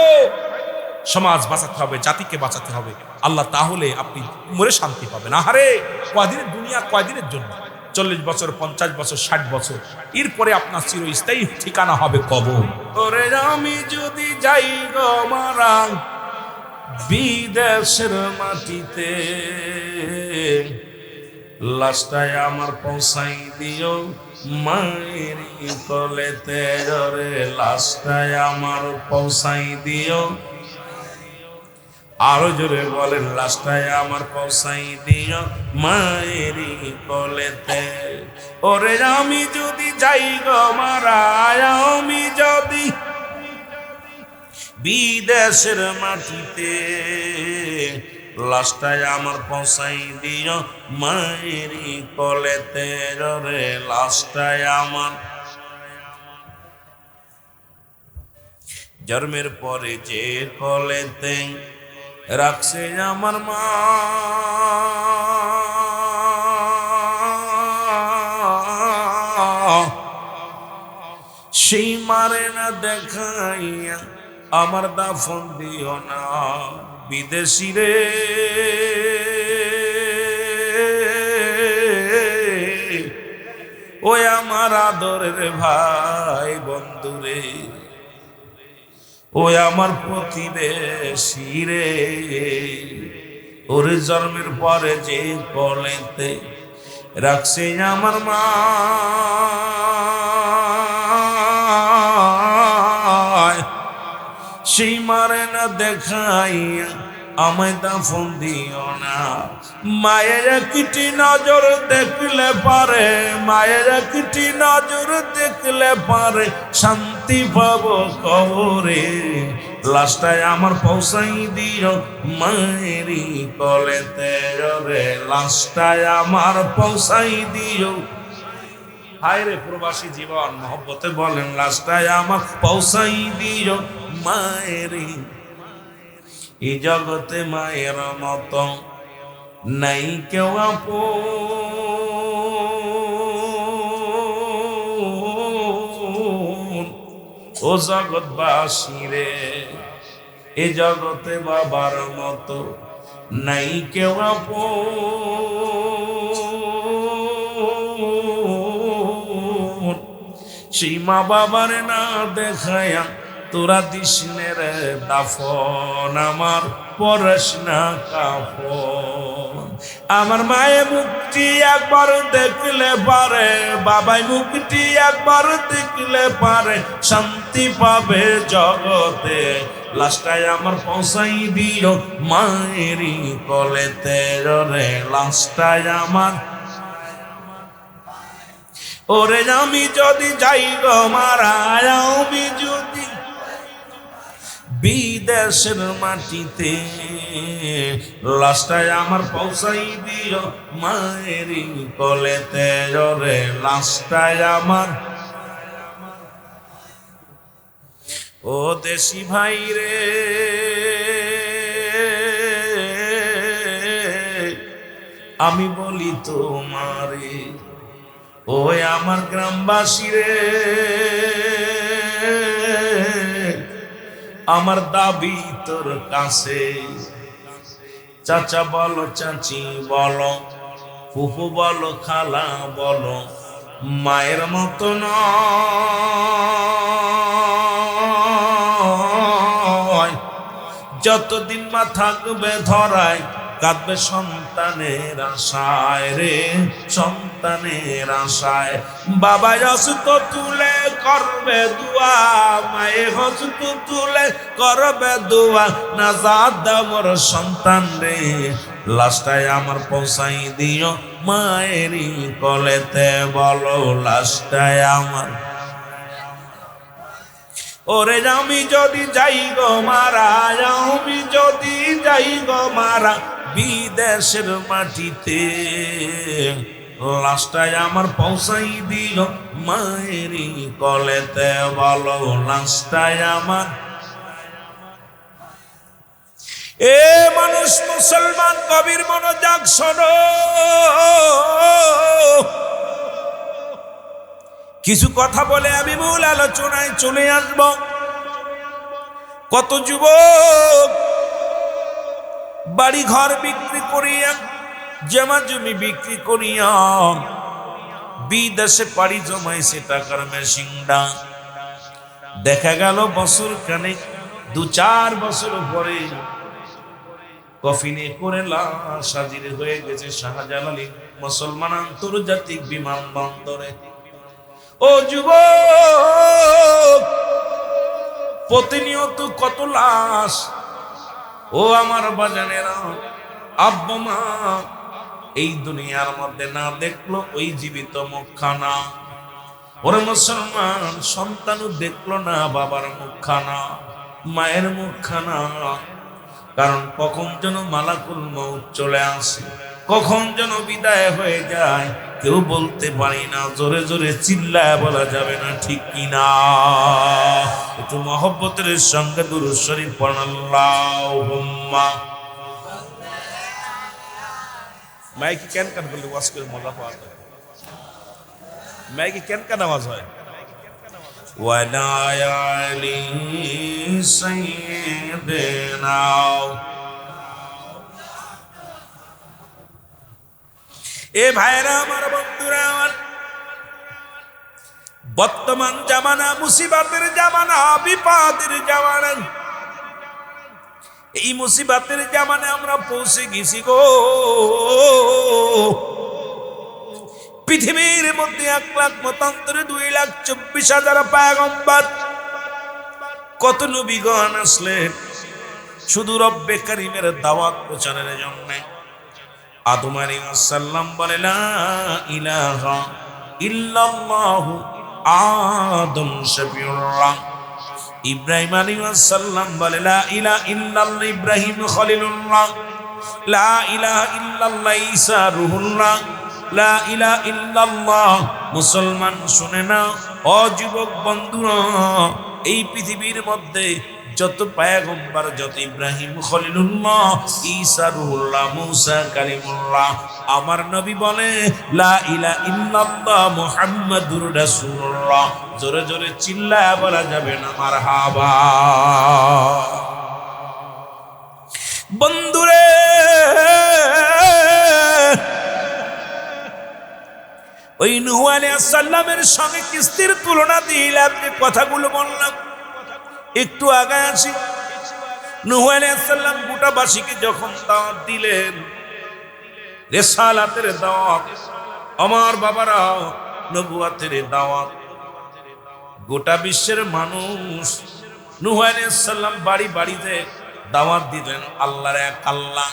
সমাজ বাঁচাতে হবে, জাতিকে বাঁচাতে হবে। আল্লাহ তাহলে আপনি মরে শান্তি পাবেন। আহারে কয়দিনের দুনিয়া, কয়দিনের জন্য? 40 বছর, 50 বছর, 60 বছর, এরপরে আপনার চিরস্থায়ী ঠিকানা হবে কবর। ওরে আমি যদি যাই গো মারা বিদেশের মাটিতে, লাশটায় আমার পৌঁছাই দিও মায়ের কোলেতে। রে লাশটায় আমার পৌঁছাই দিও, আরো জোরে বলেন, লাশটায় আমার পৌঁছাই দিও মায়ের কোলেতে। ওরে আমি যদি যাই গো মারা, আমি যদি বিদেশের মাটিতে, লাশটায় আমার পৌঁছাই দিও মায়ের কোলেতে। রে লাশটায় আমার, জন্মের পরে যে কোলেতে রাখছে আমার মা, সেই মারে না দেখাইয়া আমার দাফন দিও না বিদেশি রে। ওই আমার আদরের ভাই বন্ধুরে, ওই আমার প্রতিবেশী রে, ওর জন্মের পরে যে কোলেতে রাখছে আমার মা, সেই মারে না দেখাইয়া আমায় দাফন দিও না। মায়ের একটি নজর দেখলে পারে, মায়ের একটি নজর দেখলে পারে শান্তি পাবো কবরে। লাশটায় আমার পৌঁছাই দিও মায়েরই কোলেতে। রে লাশটায় আমার পৌঁছাই দিও। হায় রে প্রবাসী জীবন, মহব্বতে বলেন, লাশটায় আমার পৌঁছাই দিও মায়েরই। এই জগতে মায়ের মতো নাই কেউ আপন। ও জগৎবাসী রে, এ জগতে বাবার মতো নাই কেউ আপন। সেই মা বাবার না দেখায়া তোরা দিসনে রে দাফন, আমার পরশ না কাফন। আমার মায়ে মুক্তি একবার দেখলে পারে, বাবাই মুক্তি একবার দেখলে পারে শান্তি পাবে জগতে। লাশটায় আমার পৌঁছাই দিও মায়েরই কোলেতে। রে লাশটায় আমার, ওরে আমি যদি যাই গো মারা, আমি যদি বিদেশের মাটিতে, লাশটায় আমার পৌঁছাই দিও মায়েরই কোলেতে। রে লাশটায় আমার, ও দেশি ভাই রে, আমি বলি তোমারে, ওই আমার গ্রামবাসী রে, আমার দাবি তোর কাছে। চাচা বলো, চাচি বলো, ফুফু বলো, খালা বলো, মায়ের মতো নয়। যতদিন মা থাকবে ধরায় কাঁদবে সন্তানের আশায় রে, সন্তানের আশায়। বাবা হস্ত তুলে করবে দুয়া, মায়ে হস্ত তুলে করবে দুয়া, নাজাত দাও মোর সন্তান রে। লাশটায় আমার পৌঁছাই দিও মায়েরই কোলেতে। বলো লাশটায় আমার, ওরে আমি যদি যাই গো মারা, আমি যদি যাই গো মারা বিদেশের মাটিতে, লাশটায় আমার পৌঁছাই দিও মায়েরই কোলেতে। বলো লাশটায় আমার। এ মানুষ মুসলমান কবির মনোযোগ শোনো, কিছু কথা বলে আমি মূল আলোচনায় চলে আসব। কত যুবক বাড়ি ঘর বিক্রি করিয়া, জমা জমি বিক্রি করিয়া বিদেশে পাড়ি জমাইছে টাকার মেশিনটা। দেখা গেল বছর খানেক 2-4 বছর পরে কফিনে করে লাশ হাজির হয়ে গেছে শাহজালালী মুসলমান আন্তর্জাতিক বিমানবন্দরে। ও যুবক, প্রতিনিয়ত কত লাশ। ও আমার বাজানেরা, আব্বা মা এই দুনিয়ার মধ্যে না দেখলো ওই জীবিত মুখখানা। ওরে মুসলমান, সন্তানও দেখলো না বাবার মুখখানা, মায়ের মুখখানা। কারণ কখন যেন মালাকুল মউত চলে আসে, কখন যেন বিদায় হয়ে যায়, কেউ বলতে পারি না। জোরে জোরে চিল্লায় বলা যাবে না, ঠিক কিনা? একটু মহব্বতের সঙ্গে দুরূদ শরীফ পড়ুন। আল্লাহুম্মা। মাইকে কেন কান বললে ওয়াজ করে মজা পাওয়া যায়? মাইকে কেন কান আওয়াজ হয়? ওয়ালা আলি সাইয়্যিদিনা। এ ভাইরা আমার, বন্ধুরা আমার, বর্তমান জামানা মুসিবতের জামানা, বিপদের জামানা। এই মুসিবতের জামানে আমরা পৌঁছে গেছি গো। পৃথিবীর মধ্যে 1 লাখ মতান্তরে 2,24,000 পয়গম্বর, কত নবীগণ আসলেন শুধু রব্বে কারীমের দাওয়াত প্রচারের জন্য। আদম আলাইহিস সালাম বলে লা ইলাহা ইল্লাল্লাহু আদম শফিউল্লাহ। ইব্রাহিম আলাইহিস সালাম বলে লা ইলাহা ইল্লাল্লাহ ইব্রাহিম খলিলুল্লাহ। লা ইলাহা ইল্লাল্লাহ ঈসা রূহুল্লাহ। লা ইলাহা ইল্লাল্লাহ। মুসলমান শুনে না, ও যুবক বন্ধুরা, এই পৃথিবীর মধ্যে যত পয়গম্বর, যত ইব্রাহিম খলিলুল্লাহ, ঈসা রূহুল্লাহ, মুসা কালিমুল্লাহ, আমার নবী বলে লা ইলাহা ইল্লাল্লাহ মুহাম্মাদুর রাসূলুল্লাহ। জোরে জোরে চিল্লায়া বলা যাবে না মারহাবা। বন্ধুরে, ওই নূহ আলাইহিস সালামের সঙ্গে কিস্তির তুলনা দিলাম, যে কথাগুলো বললাম একটু আগে আসি। নূহ আলাইহিস সালাম গোটাবাসীকে যখন দাওয়াত দিলেন, রিসালাতের দাওয়াত, আমার বাবারা নবুয়তের দাওয়াত, গোটা বিশ্বের মানুষ নূহ আলাইহিস সালাম বাড়ি বাড়িতে দাওয়াত দিলেন আল্লাহর এক আল্লাহ,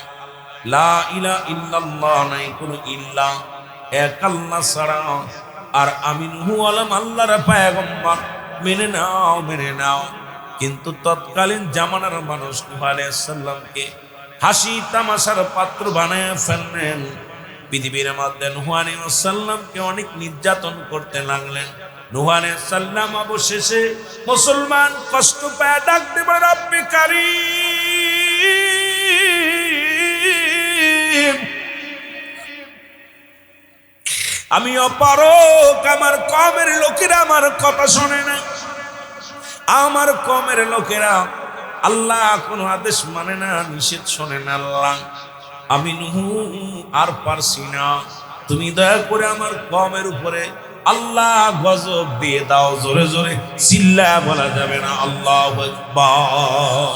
লা ইলাহা ইল্লাল্লাহ, নাই কোনো ইল্লাহ, এক আল্লাহ ছাড়া। আর আমি নূহ আল্লাহর পয়গম্বর, মেনে নাও, মেনে নাও। কিন্তু তৎকালীন জামানার মানুষ নূহ আলাইহিস সালামকে হাসি তামাশার পাত্র বানায় ফেললেন। পৃথিবীর মধ্যে নূহ আলাইহিস সালামকে অনেক নির্যাতন করতে লাগলেন। নূহ আলাইহিস সালাম অবশেষে মুসলমান কষ্ট পায় ডাক দেবে, রব্বে কারীম, আমি অপারক, আমার কওমের লোকেরা আমার কথা শোনে না, আমার কওমের লোকেরা আল্লাহ কোন আদেশ মানে না, নিষেধ শোনে না। আল্লাহ, আমি নূহ আর পারছি না, তুমি দয়া করে আমার কওমের উপরে আল্লাহ গজব দিয়ে দাও। জোরে জোরে চিল্লায়া বলা যাবে না আল্লাহু আকবার।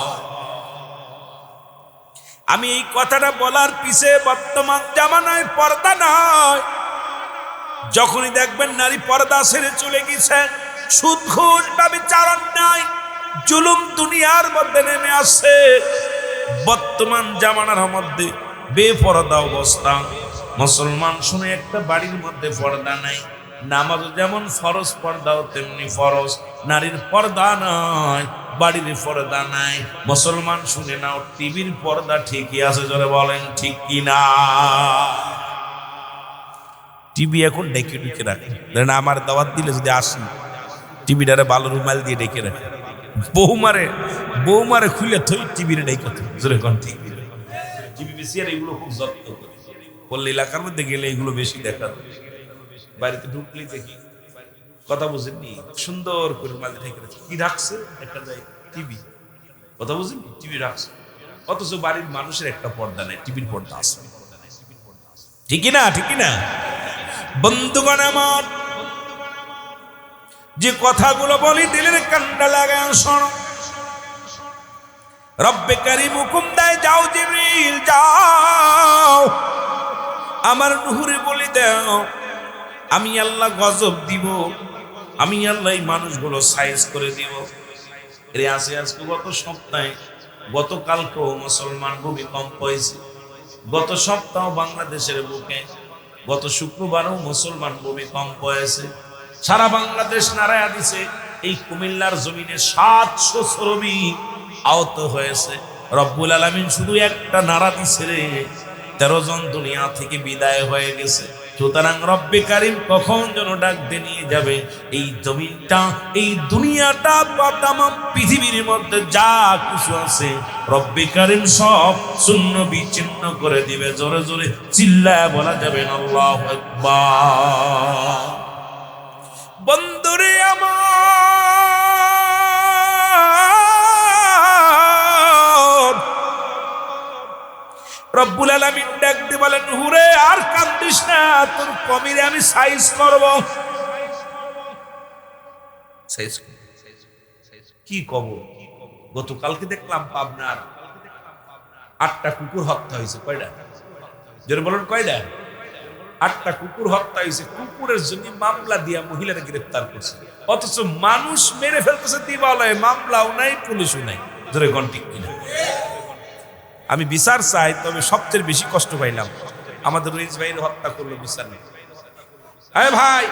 আমি এই কথাটা বলার পিছে বর্তমান জামানায় পর্দা নয়। যখনই দেখবেন নারী পর্দা ছেড়ে চলে গেছে, সুদ ঘুষ ব্যভিচার নাই, জুলুম দুনিয়ার মধ্যে নেমে আসছে। বর্তমান জামানার মধ্যে বেপরদা অবস্থা। মুসলমান শুনে একটা বাড়ির মধ্যে পর্দা নাই, নামাজ যেমন ফরজ, পর্দাও তেমনি ফরজ। নারীর পর্দা নাই, বাড়ির পর্দা নাই। মুসলমান শুনে নাও, টিভির পর্দা ঠিকই আছে, জোরে বলেন ঠিক কিনা? টিভি এখন ডেকে ডেকে রাখে, আমার দাওয়াত দিলে যদি আসি, টিভিটারে ভালো রুমাল দিয়ে ডেকে রাখে। বৌমারে খুলে থই টিভির ডেকে জোরে কোন টিভি বিসিআর এগুলো খুব যত্ন করে। পল্লী এলাকার মধ্যে গেলে এগুলো বেশি দেখা যায়। বাড়িতে ঢুকলেই দেখি, কথা বুঝেননি, সুন্দর করে রুমাল ঢেকে রাখছে। কি রাখছে দেখা যায়? টিভি। কথা বুঝলি, টিভি রাখছে, অথচ বাড়ির মানুষের একটা পর্দা নেই, টিভির পর্দা আছে। ঠিকই না, ঠিকই না? বন্ধুগণ আমার, যে কথাগুলো বলি দিলের কান্ডা লাগায় শোনো। রব্বে কারীম হুকুম দেয়, যাও জিবরিল যাও, আমার নূরে বলি দাও, আমি আল্লাহ গজব দিব, আমি আল্লাহ এই মানুষগুলো সাইজ করে দিব। এর আছে আজকে গত সপ্তাহে, গতকালকেও মুসলমান ভূমিকম্প হয়েছে, গত সপ্তাহ বাংলাদেশের বুকে, গত শুক্রবারও মুসলমান ভূমিকম্প হয়েছে, সারা বাংলাদেশ নাড়ায়া দিছে। এই কুমিল্লার জমিনে 700 শ্রমিক আহত হয়েছে। রব্বুল আলামিন শুধু একটা নাড়া দিছে রে, 13 জন দুনিয়া থেকে বিদায় হয়ে গেছে। সুতরাং রব্বে কারীম কখন যেন ডাক দিয়ে নিয়ে যাবে এই জমিনটা, এই দুনিয়াটা, তামাম পৃথিবীর মধ্যে যা কিছু আছে রব্বে কারীম সব শূন্য বিচ্ছিন্ন করে দিবে। জোরে জোরে চিল্লায় বলা যাবে না আল্লাহু আকবার। বন্ধুরে আমার, রব্বুল আলামিন ডাক দিয়ে বলেন, হুরে আর কান্দিস না, তোর কমিরে আমি সাইজ করব। কি কব? গতকালকে দেখলাম পাবনার 8টা কুকুর হত্যা হয়েছে। কয়টা? জোরে বলেন কয়টা? 8টা কুকুর হত্যা হয়েছে। কুকুরের জন্য মামলা দিয়া মহিলারা গ্রেফতার করছে, অথচ মানুষ মেরে ফেলতেছে দিবালয়ে, মামলাও নাই, পুলিশও নাই। জোরে কোন ঠিক কিনা? আমি বিচার চাই, তবে সবচেয়ে বেশি কষ্ট পাইলাম আমাদের রইস ভাইয়ের হত্যা করলো, বিচার নেই। আরে ভাই,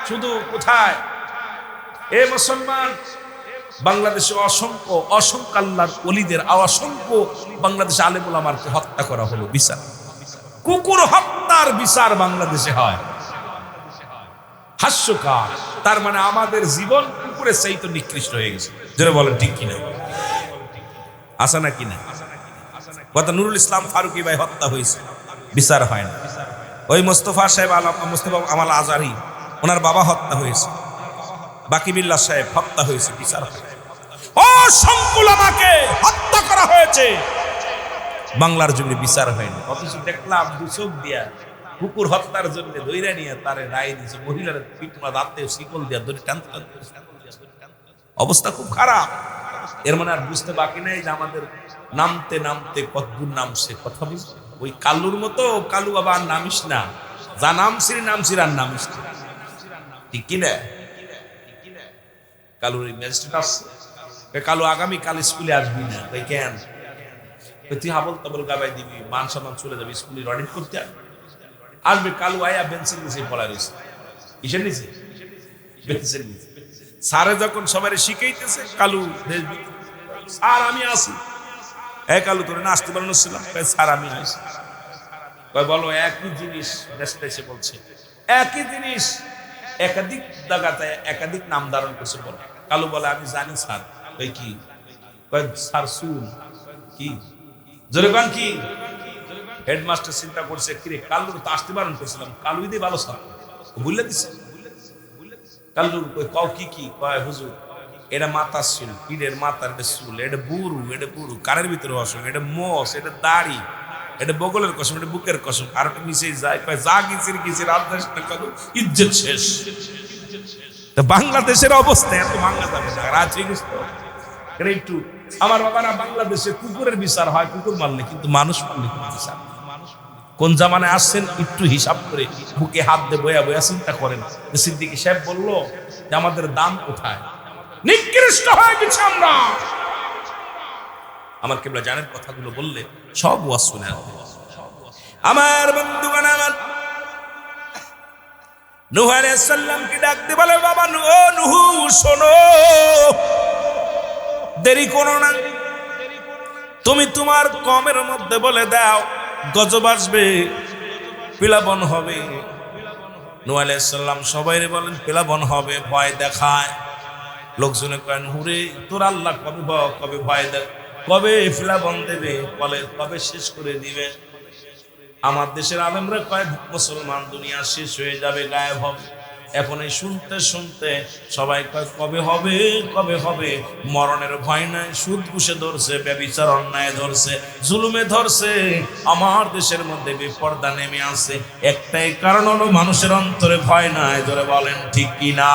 শুধু কোথায় এ মুসলমান, বাংলাদেশে অসংখ্য অসংখ্য আল্লাহর ওলিদের, অসংখ্য বাংলাদেশে আলেম ওলামাকে হত্যা করা হলো, বিচার। কুকুর হত্যার বিচার বাংলাদেশে হয়, হাস্যকর। তার মানে আমাদের জীবন কুকুরের চাইতে নিকৃষ্ট হয়ে গেছে। যারা বলেন ঠিক কিনা? আসা না কিনা? কথা, নুরুল ইসলাম ফারুকী ভাই হত্যা হয়েছে, বিচার হয় না। ওই মোস্তফা সাহেব, মোস্তফা আমাল আজহারি, ওনার বাবা হত্যা হয়েছে। বাকিবিল্লাহ সাহেব হত্যা হয়েছে, বিচার হয় না। অসংখ্য ওলামাকে হত্যা করা হয়েছে, বাংলার জমিনে বিচার হয়নি। অথচ দেখলাম দুচোখ দিয়া কুকুর হত্যার জন্য দইরা নিয়ে তারে রায় দিয়েছে, মহিলার পিটমা দাঁতে শিকল দিয়া ধরে টানতে টানতে। অবস্থা খুব খারাপ। এর মানে আর বুঝতে বাকি নেই যে আমাদের নামতে নামতে কতদূর নামছে। কথা বুঝতে, ওই কালুর মতো কালু বাবা আর নামিস না, যা নামছির নামছির আর নামিস না, ঠিক কিনা? কালুর ম্যাজিস্ট্রেট আসছে, কালু আগামী কাল স্কুলে আসবি না। কেন? তুই হাবল তাবল গাবাই দিবি, মান সম্মান চলে যাবে, স্কুলে রানিং করতে আসবে। কালু আয়া বেঞ্চের নিচে পড়া রয়েছে, কিসের নিচে? বেঞ্চের নিচে। স্যারে যখন সবাই শিখাইতেছে, কালু স্যার আমি আসি। কালু তোর না আসতে পারল ছিলাম, স্যার আমি আসি। বলো একই জিনিস এসে বলছে, একই জিনিস একাধিক জায়গাতে একাধিক নাম ধারণ করছে। বলো, কালু বলে আমি জানি স্যার। ওই কি? স্যার শুন কি জোরে গান কি? হেডমাস্টার চিন্তা করছে, কিরে কালুর তো আসতে বারণ করছিলাম, কালুই দিয়ে ভালো স্যার বুঝলে দিচ্ছে। কালুর কও কি কি কয়, হুজুর এটা মাথার চুল, পিঠের মাথার এটা চুল, এটা বুড়ু, এটা বুড়ু, কানের ভিতরে অসম, এটা মোষ, এটা দাড়ি, এটা বগলের কসম, এটা বুকের কসম। আর একটা মিশে যায়, কয় যা গিয়েছির গিয়েছির, ইজ্জত শেষ। বাংলাদেশের অবস্থা এত ভাঙা যাবে না, রাত হয়ে গেছে। একটু আমার বাবারা, বাংলাদেশে কুকুরের বিচার হয় কুকুর মারলে, কিন্তু মানুষ মারলে কোনো বিচার। কোন জামানায় আসছেন একটু হিসাব করে বুকে হাত দিয়ে বয়া বয়া চিন্তা করেন। সিদ্দিকী সাহেব বলল যে আমাদের দাম কোথায়, নিকৃষ্ট হয়ে গেছে আমরা। আমার কেবলা জানের কথাগুলো বললে সব ওয়াজ শুনে আমার বন্ধুগণ। আমার নূহ আলাইহিস সালামকে ডাক দিয়ে বলে, বাবা নূহ শোনো, দেরি করো না, তুমি তোমার কমের মধ্যে বলে দাও গজব আসবে, প্লাবন হবে। নূহ আলাইহিস সালাম সবাইরে বলেন প্লাবন হবে, ভয় দেখায়। লোকজনে কয়েন, হুরে তোর আল্লাহ কবে ভয় দেয়, কবে প্লাবন দেবে, বলে কবে শেষ করে দিবে। আমার দেশের আলেমরা কয় মুসলমান দুনিয়া শেষ হয়ে যাবে, গায়েব হবে। এখন এই শুনতে শুনতে সবাই কয় কবে হবে, কবে হবে। মরণের ভয় নাই, সুদ ঘুষে ধরছে, ব্যভিচার অন্যায় ধরছে, জুলুমে ধরছে। আমার দেশের মধ্যে বিপর্দা নেমে আসে, একটাই কারণ হলো মানুষের অন্তরে ভয় নাই। ধরে বলেন ঠিক কিনা?